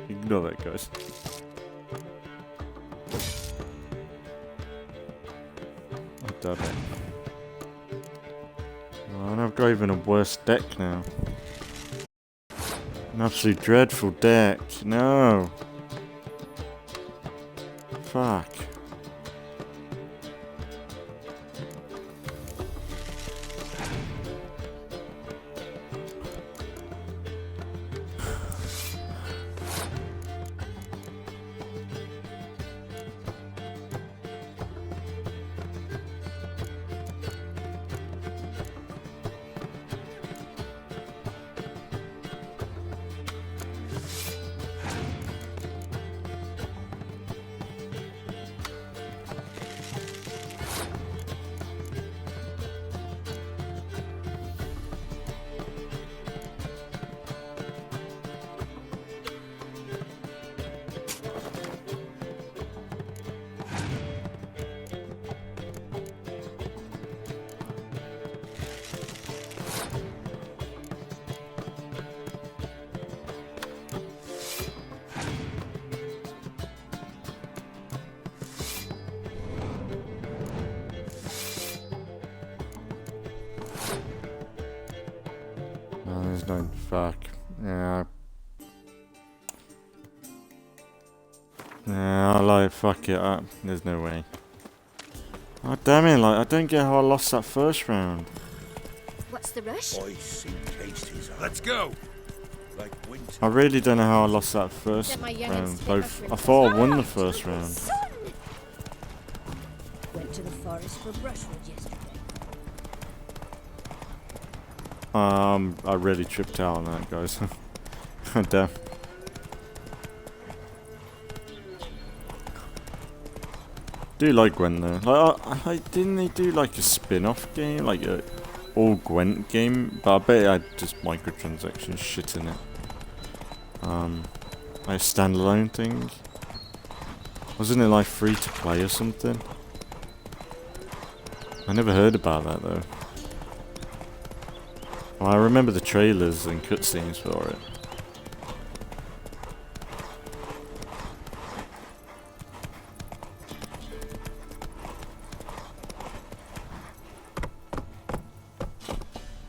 Ignore that, guys. I've done it. Oh, and I've got even a worse deck now. An absolute dreadful deck. No. Fuck. There's no fuck. Yeah. Yeah, I'll like fuck it up. There's no way. Oh damn it, like I don't get how I lost that first round. What's the rush? Let's go. Like winter. I really don't know how I lost that first round. Both I thought I won the first round. Went to the forest for brushwood yesterday. I really tripped out on that, guys. Damn. Do like Gwen though. Like, didn't they do like a spin-off game, like a all Gwent game? But I bet it had just microtransaction shit in it. Like a standalone thing. Wasn't it like free to play or something? I never heard about that though. Well, I remember the trailers and cutscenes for it.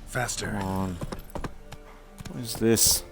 Faster. Come on. What is this?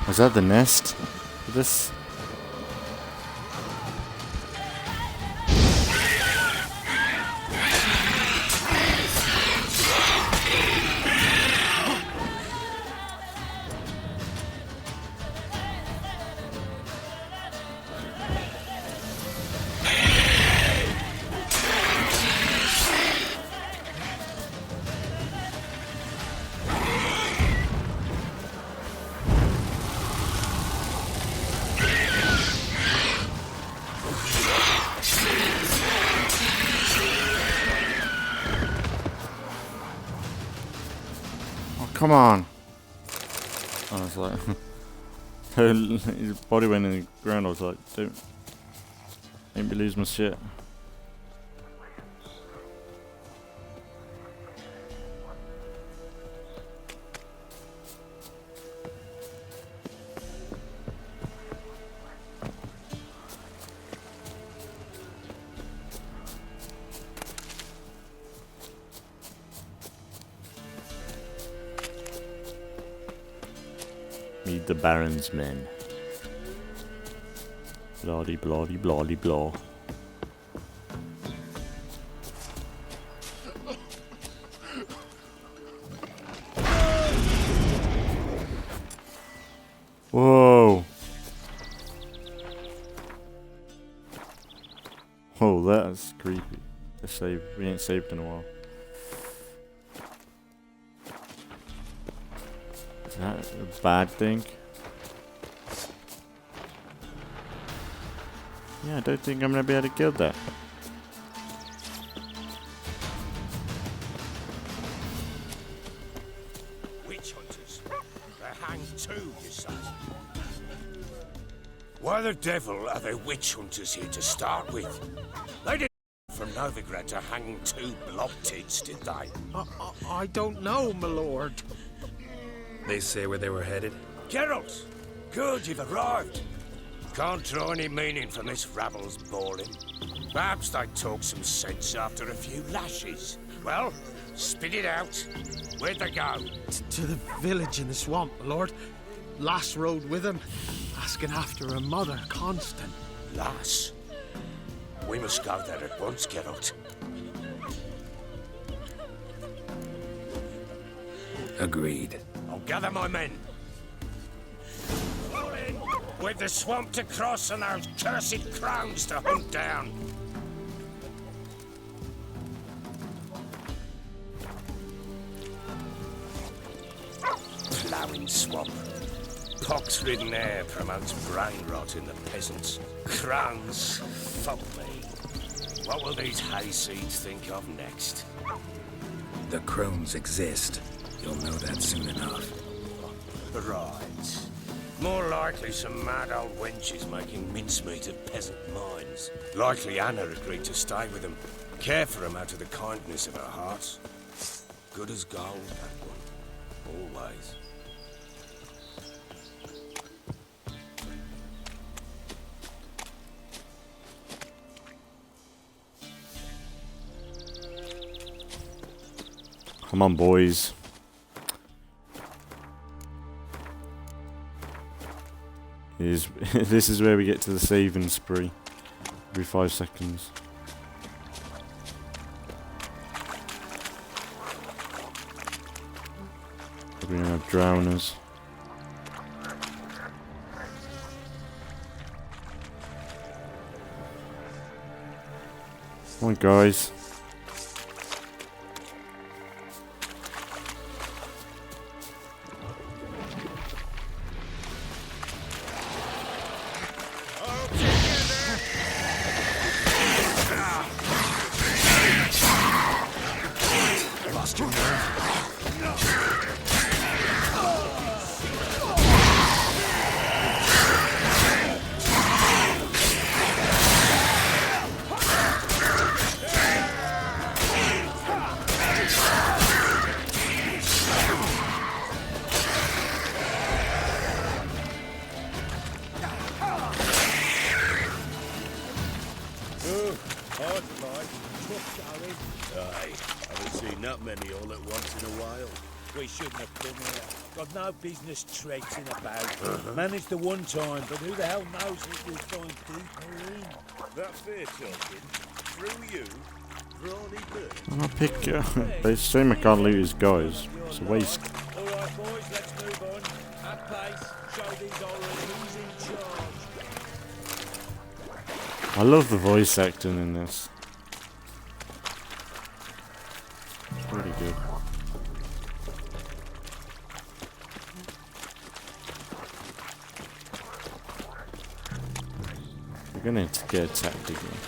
Was that the nest for this? Come on! I was like, his body went in the ground. I was like, ain't be losing my shit. Meet the Baron's men. Bloody, bloody, bloody, blah. Whoa! Oh, that's creepy. We ain't saved in a while. Is that a bad thing? Yeah, I don't think I'm gonna be able to kill that. Witch hunters. They're hanged too, you say. Why the devil are there witch hunters here to start with? They didn't from Novigrad to hang two blob tits, did they? I don't know, my lord. They say where they were headed? Geralt! Good, you've arrived. Can't draw any meaning from this rabble's bawling. Perhaps they talk some sense after a few lashes. Well, spit it out. Where'd they go? To the village in the swamp, my lord. Lass rode with him, asking after her mother, Constant. Lass? We must go there at once, Geralt. Agreed. I'll gather my men. Fall in! With the swamp to cross and those cursed crowns to hunt down. Ploughing swamp. Pox-ridden air promotes brain rot in the peasants. Crowns, fuck me. What will these hayseeds think of next? The crones exist. You'll know that soon enough. Right. More likely some mad old wenches making mincemeat of peasant minds. Likely Anna agreed to stay with them. Care for them out of the kindness of her heart. Good as gold, that one. Always. Come on, boys. This is where we get to the saving spree. Every 5 seconds. We're gonna have drowners. Come on, guys. Oh, hard life, tough going. Aye, haven't seen that many all at once in a while. We shouldn't have come here. Got no business traipsing about. Managed the one time, but who the hell knows what we'll find deeper in. That fair talking. Through you, brawny bird. And I pick. They say I can't loot his guys. It's a waste. All right, boys, let's move on. At pace, show these horrors who's in charge. I love the voice acting in this. It's really good. We're gonna have to get attacked again.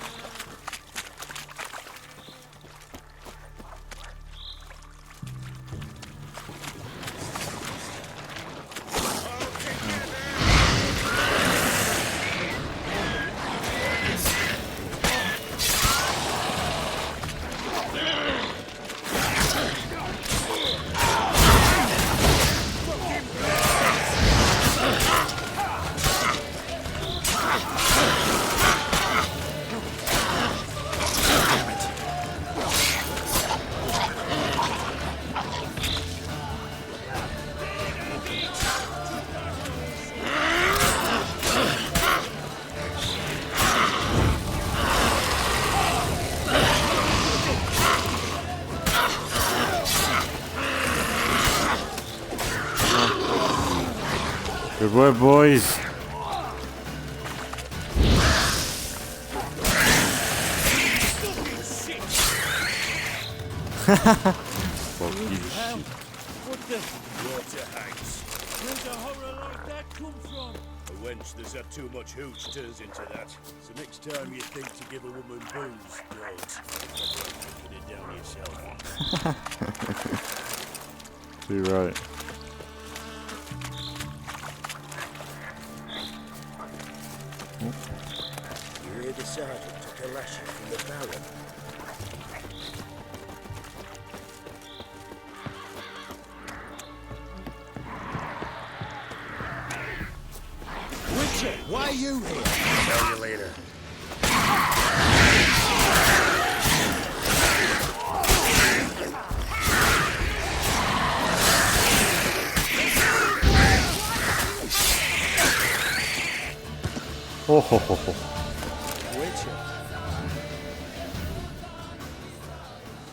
Good work, boys. Fuck you, shit. What the water house? Where's a horror like that come from? A wench that's had too much hooch turns into that. So next time you think to give a woman booze, don't. Put it down yourself. You're right. You hear the sergeant took a lashing from the Baron. Witcher, why are you here? I'll tell you later. Oh ho ho ho. Witcher.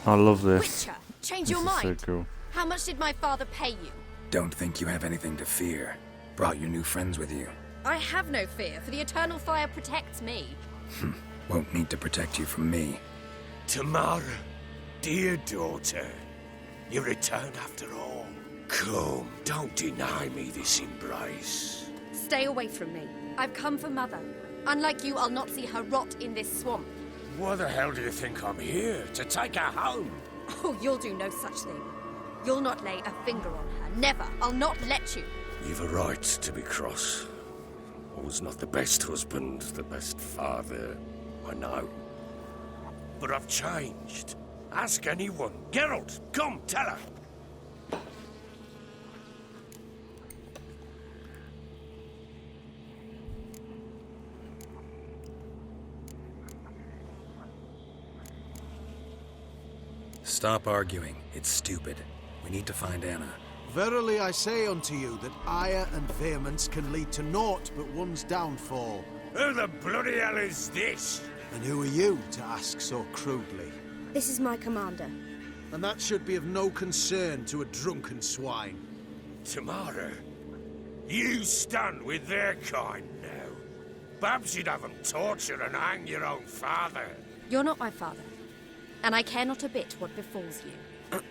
I love this. Witcher, change This your is mind. so cool. How much did my father pay you? Don't think you have anything to fear. Brought your new friends with you. I have no fear, for the eternal fire protects me. Won't need to protect you from me. Tamara, dear daughter, you return after all. Come, don't deny me this embrace. Stay away from me. I've come for Mother. Unlike you, I'll not see her rot in this swamp. Why the hell do you think I'm here? To take her home? Oh, you'll do no such thing. You'll not lay a finger on her. Never. I'll not let you. You've a right to be cross. I was not the best husband, the best father, I know. But I've changed. Ask anyone. Geralt, come, tell her. Stop arguing. It's stupid. We need to find Anna. Verily I say unto you that ire and vehemence can lead to naught but one's downfall. Who the bloody hell is this? And who are you to ask so crudely? This is my commander. And that should be of no concern to a drunken swine. Tamara, you stand with their kind now. Perhaps you'd have them torture and hang your own father. You're not my father. And I care not a bit what befalls you.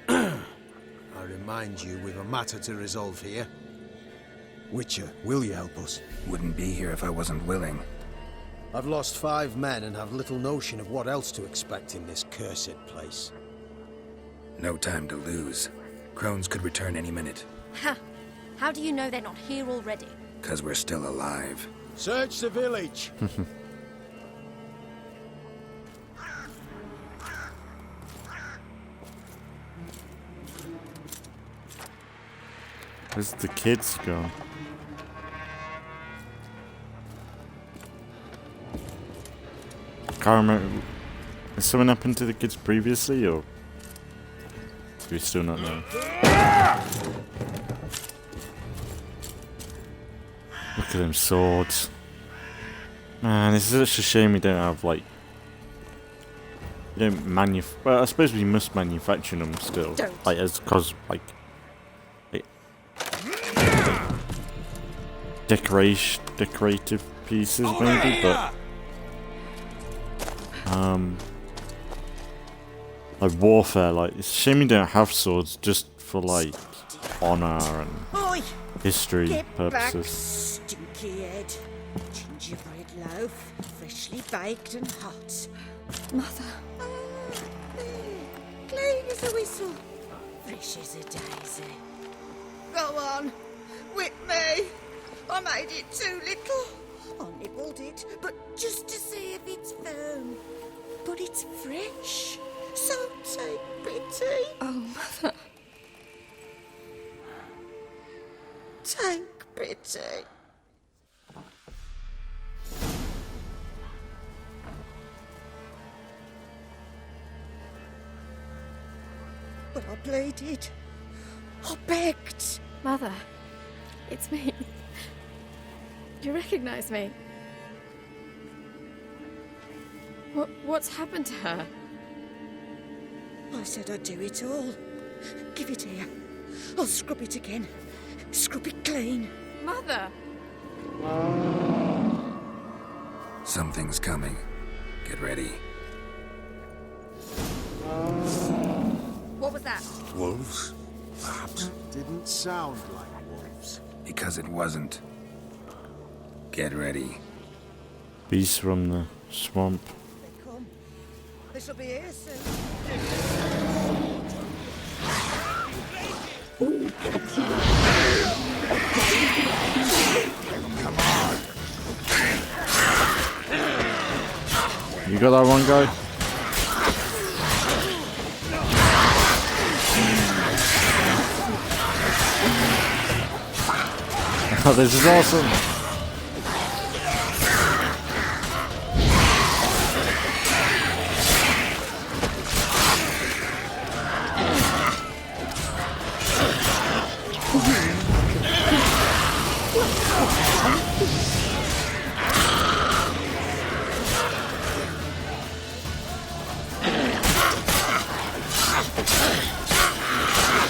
I remind you, we've a matter to resolve here. Witcher, will you help us? Wouldn't be here if I wasn't willing. I've lost 5 men and have little notion of what else to expect in this cursed place. No time to lose. Crones could return any minute. Ha! How do you know they're not here already? 'Cause we're still alive. Search the village! Where's the kids gone? can't remember. Has something happened to the kids previously, or do we still not know? Look at them swords. Man, it's such a shame we don't have, like... You don't well, I suppose we must manufacture them still. Like, decorative pieces, maybe, but... Like warfare, like, it's a shame we don't have swords just for, like, honor and history purposes. Back, stinky head. Gingerbread loaf, freshly baked and hot. Mother. Clean as a whistle, fresh as a daisy. Go on, whip me. I made it too little. I nibbled it, but just to see if it's firm. But it's fresh, so take pity. Oh, Mother. Take pity. But I pleaded. I begged. Mother, it's me. You recognize me? What's happened to her? I said I'd do it all. Give it here. I'll scrub it again. Scrub it clean. Mother! Something's coming. Get ready. What was that? Wolves? Perhaps. Didn't sound like wolves. Because it wasn't. Get ready. Beasts from the swamp. They come. They shall be here soon. Come on. You got that one, guy? Oh, this is awesome.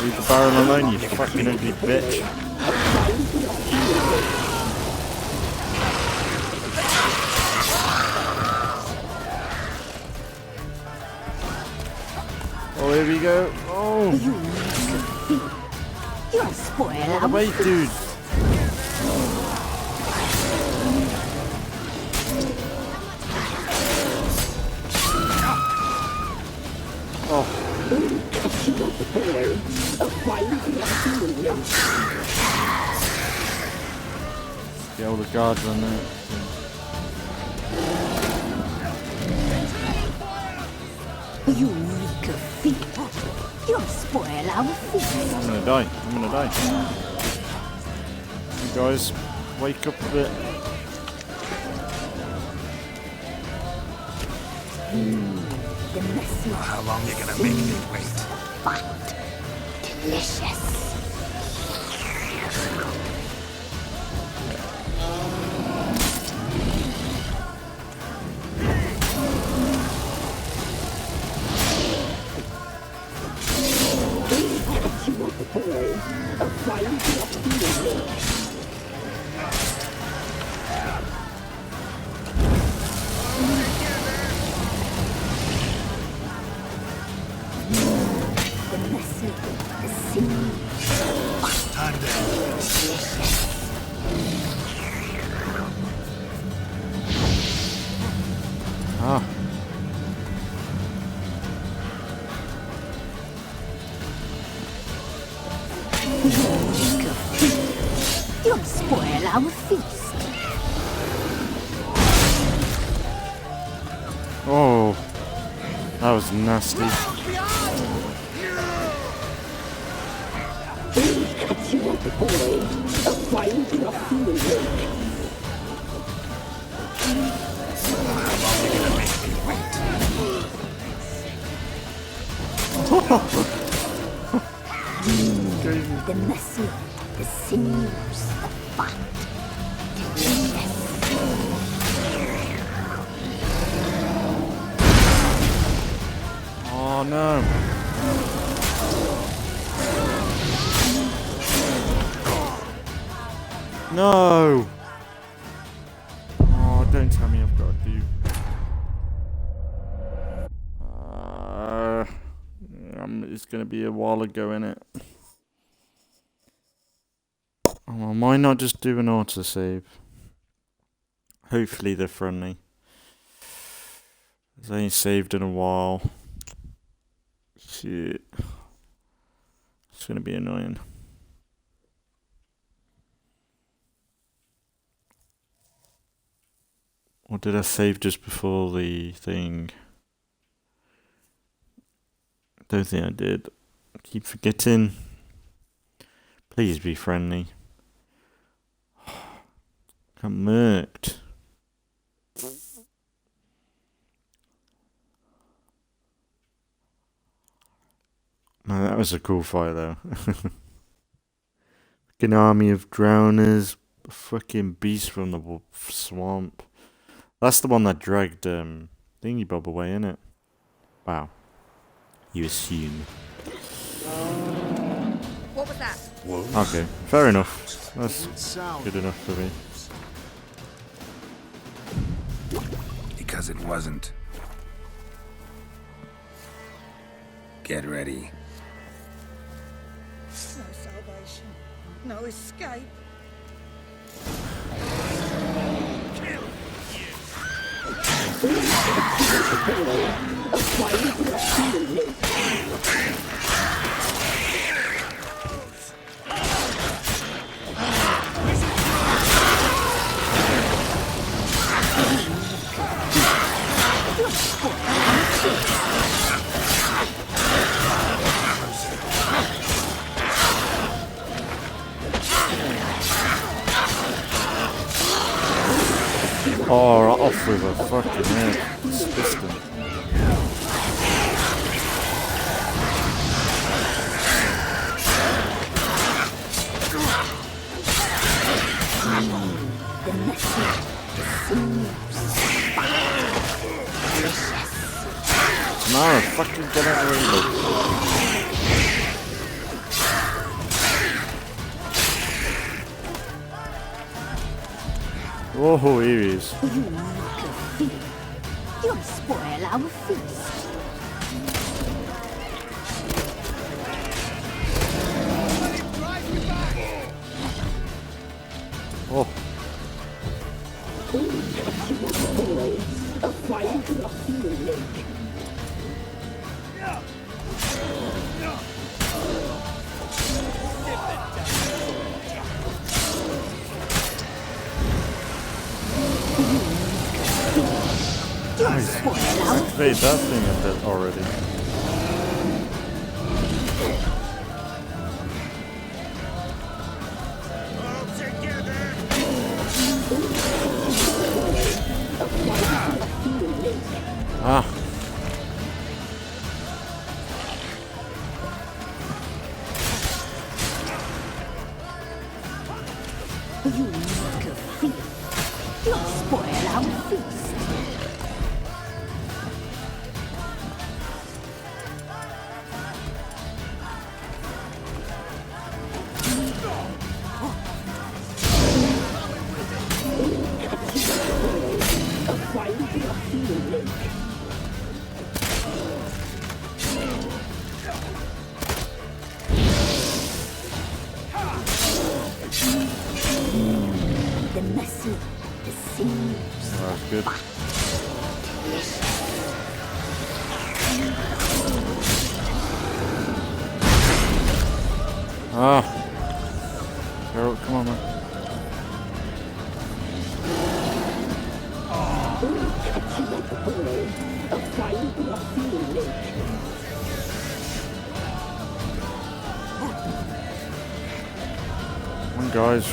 Leave the barrel alone, you fucking ugly bitch. Oh, here we go. Oh! You're a spoiler. Wait, dude. Oh. Get all the guards on there. You reek of fear. You'll spoil our feast. I'm gonna die. I'm gonna die. You guys, wake up a bit. How long are you gonna make me wait? But delicious. Ah. You'll spoil our feast. Oh, that was nasty. The muscle, the sinews, the fat. Oh no. No. Oh, don't tell me I've got to do. It's gonna be a while ago, innit? Oh, why not just do an autosave? Hopefully they're friendly. They ain't saved in a while. Shit. It's gonna be annoying. Or did I save just before the thing? Don't think I did. I keep forgetting. Please be friendly. Got murked. No, that was a cool fight though. Fucking army of drowners. Fucking beast from the swamp. That's the one that dragged Thingy Bob away, innit? Wow. You assume. What was that? Okay, fair enough. That's good enough for me. Because it wasn't. Get ready. No salvation, no escape. Oh, right off with a fucking head. Disgusting. Tomorrow, fucking get out of the Whoa, here he is. You'll spoil our feast. Oh. Activate that thing at that already. Ah. You make a feast. You'll spoil our feast. The messy, the sinews. That's good. Ah. Girl, come on, man. Come on, guys.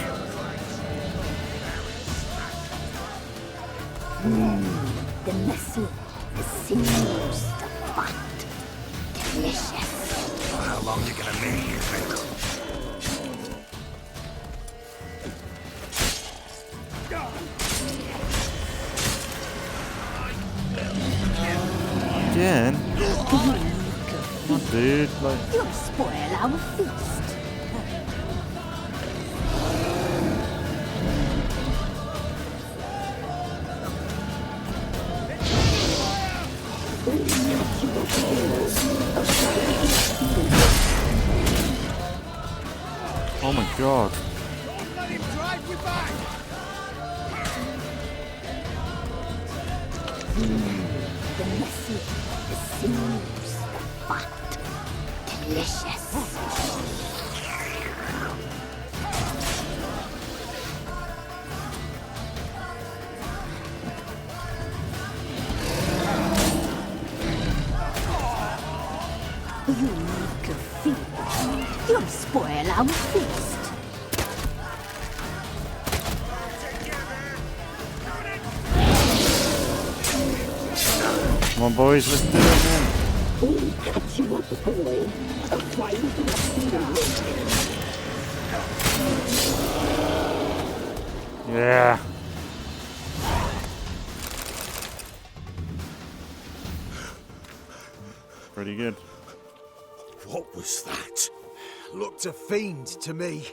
The messy, the sinews, the fat. Delicious. how long you're gonna make here, mate. Again? Come on, dude. Like... You'll spoil our feast. Oh my god. Don't let him drive you back! The messy, the smooth, fat, delicious. You make a feast. You'll spoil our feast. Come on, boys, let's do it, man. We'll catch you up, boy. Yeah. Pretty good. What was that? Looked a fiend to me.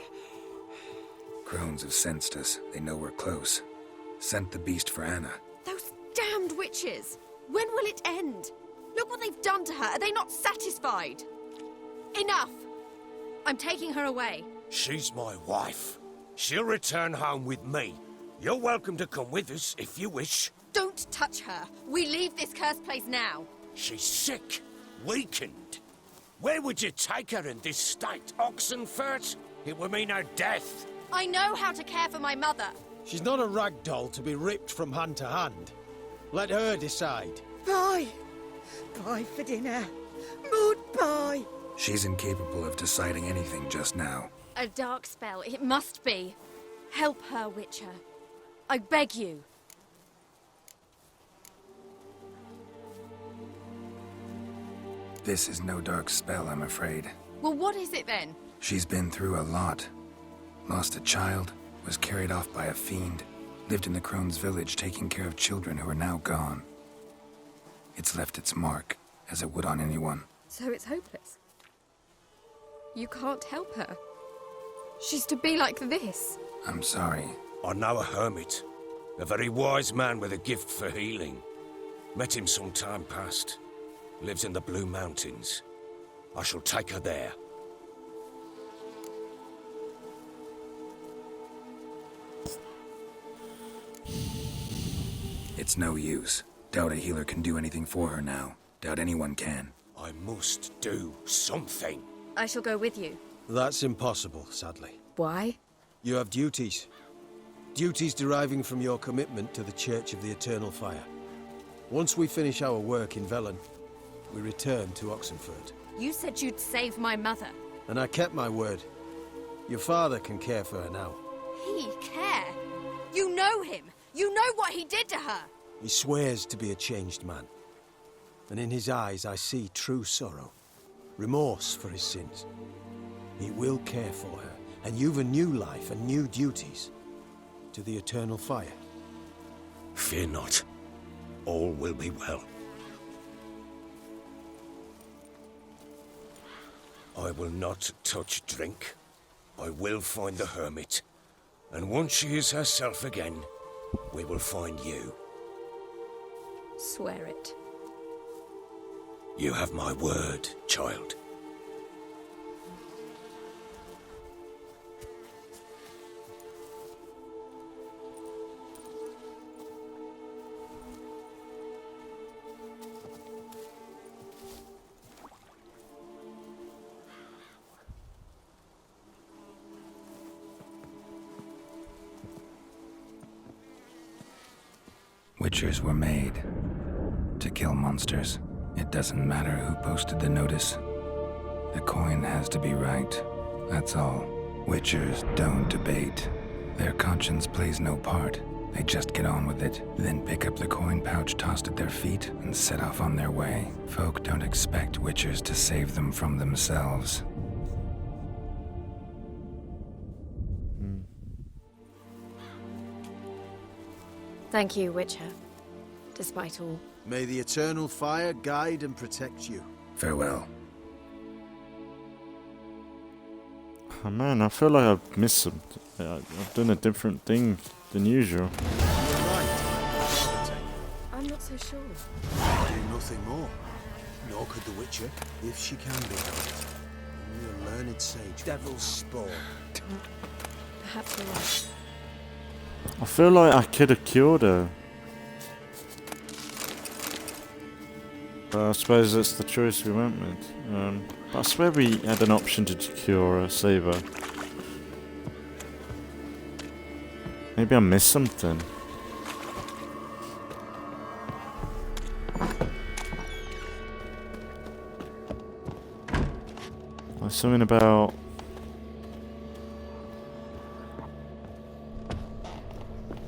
Crones have sensed us. They know we're close. Sent the beast for Anna. Those damned witches! When will it end? Look what they've done to her. Are they not satisfied? Enough! I'm taking her away. She's my wife. She'll return home with me. You're welcome to come with us if you wish. Don't touch her. We leave this cursed place now. She's sick, weakened. Where would you take her in this state? Oxenfurt? It would mean her death. I know how to care for my mother. She's not a rag doll to be ripped from hand to hand. Let her decide. Bye. Bye for dinner. Mood bye. She's incapable of deciding anything just now. A dark spell, it must be. Help her, Witcher. I beg you. This is no dark spell, I'm afraid. Well, what is it then? She's been through a lot. Lost a child, was carried off by a fiend, lived in the Crone's village taking care of children who are now gone. It's left its mark, as it would on anyone. So it's hopeless. You can't help her. She's to be like this. I'm sorry. I know a hermit. A very wise man with a gift for healing. Met him some time past. Lives in the Blue Mountains. I shall take her there. It's no use. Doubt a healer can do anything for her now. Doubt anyone can. I must do something. I shall go with you. That's impossible, sadly. Why? You have duties. Duties deriving from your commitment to the Church of the Eternal Fire. Once we finish our work in Velen, we return to Oxenfurt. You said you'd save my mother. And I kept my word. Your father can care for her now. He care? You know him. You know what he did to her. He swears to be a changed man. And in his eyes I see true sorrow. Remorse for his sins. He will care for her. And you've a new life and new duties. To the Eternal Fire. Fear not. All will be well. I will not touch drink. I will find the hermit. And once she is herself again, we will find you. Swear it. You have my word, child. Witchers were made to kill monsters. It doesn't matter who posted the notice. The coin has to be right. That's all. Witchers don't debate. Their conscience plays no part. They just get on with it, then pick up the coin pouch tossed at their feet and set off on their way. Folk don't expect witchers to save them from themselves. Thank you, Witcher. Despite all. May the eternal fire guide and protect you. Farewell. Oh man, I feel like I've missed something. I've done a different thing than usual. I'm not so sure. Do nothing more. Nor could the Witcher, if she can be helped. Only a learned sage. Devil's spawn. Perhaps you're right. I feel like I could have cured her. But I suppose that's the choice we went with. But I swear we had an option to cure her, save her. Maybe I missed something. There's something about...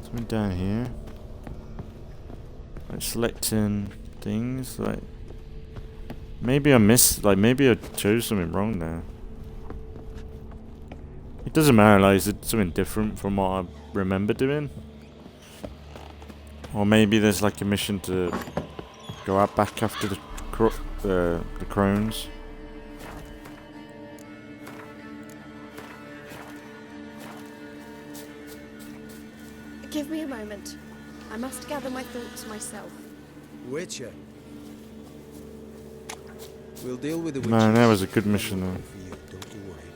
something down here. Like selecting things, like... maybe I missed, like maybe I chose something wrong there. It doesn't matter, like is it something different from what I remember doing? Or maybe there's like a mission to go out back after the crones. Give me a moment. I must gather my thoughts myself. Witcher. We'll deal with the witches. Man, that was a good mission though. Don't you worry.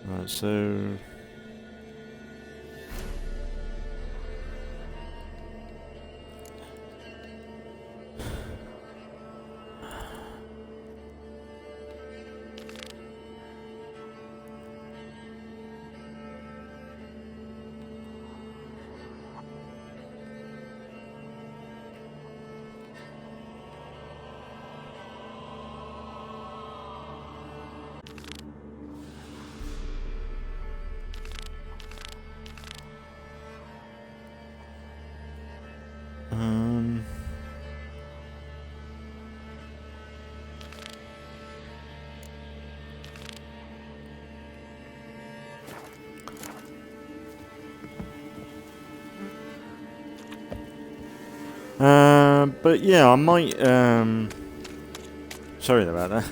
Right, so... But yeah, I might, sorry about that.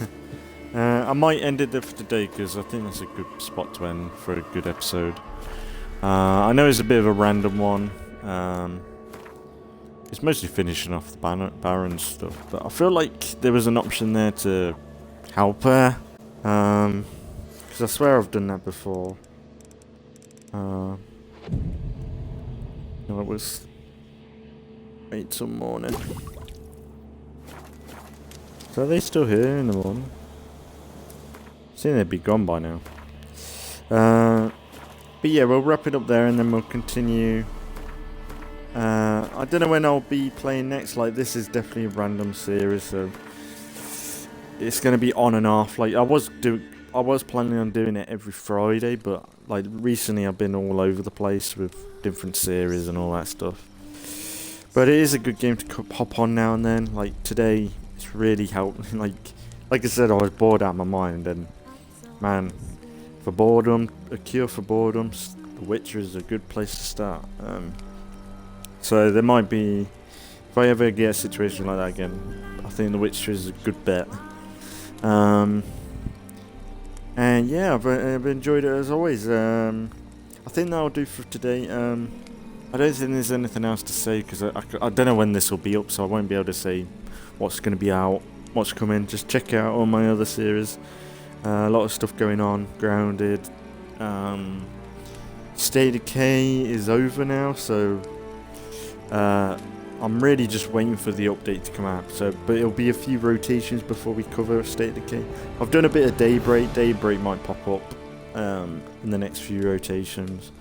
I might end it there for today because I think that's a good spot to end for a good episode. I know it's a bit of a random one. It's mostly finishing off the Baron stuff, but I feel like there was an option there to help her. Because I swear I've done that before. No, it was... wait till morning. So are they still here in the morning? Seeing they'd be gone by now. But yeah, we'll wrap it up there and then we'll continue. I don't know when I'll be playing next. Like, this is definitely a random series, so it's going to be on and off. Like, I was planning on doing it every Friday, but like recently I've been all over the place with different series and all that stuff. But it is a good game to hop on now and then. Like today, it's really helped. like I said, I was bored out of my mind, and man, for boredom, a cure for boredom, The Witcher is a good place to start. So there might be, if I ever get a situation like that again, I think The Witcher is a good bet. And yeah, I've enjoyed it as always. I think that'll do for today. I don't think there's anything else to say because I don't know when this will be up, so I won't be able to say what's going to be out, what's coming. Just check out all my other series. A lot of stuff going on. Grounded. State of Decay is over now, so I'm really just waiting for the update to come out. But it'll be a few rotations before we cover State of Decay. I've done a bit of Daybreak. Daybreak might pop up in the next few rotations.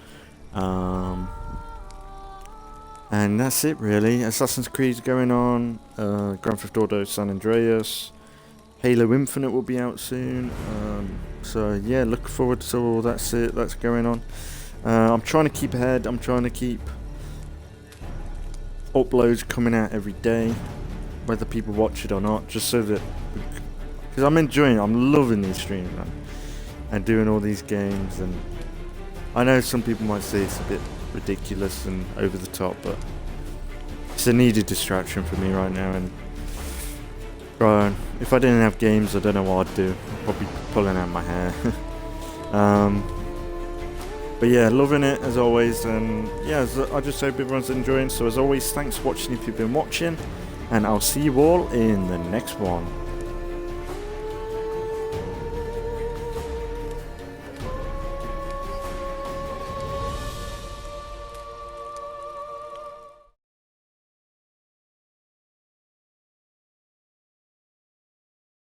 And that's it really. Assassin's Creed's going on, Grand Theft Auto San Andreas, Halo Infinite will be out soon. So yeah, look forward to all that's going on. I'm trying to keep ahead. I'm trying to keep uploads coming out every day, whether people watch it or not, just so that, because I'm enjoying it. I'm loving these streams, man, and doing all these games. And I know some people might say it's a bit ridiculous and over the top, but it's a needed distraction for me right now. And if I didn't have games, I don't know what I'd do. I'd probably be pulling out my hair. But yeah, loving it as always, and yeah, I just hope everyone's enjoying. So as always, thanks for watching if you've been watching, and I'll see you all in the next one.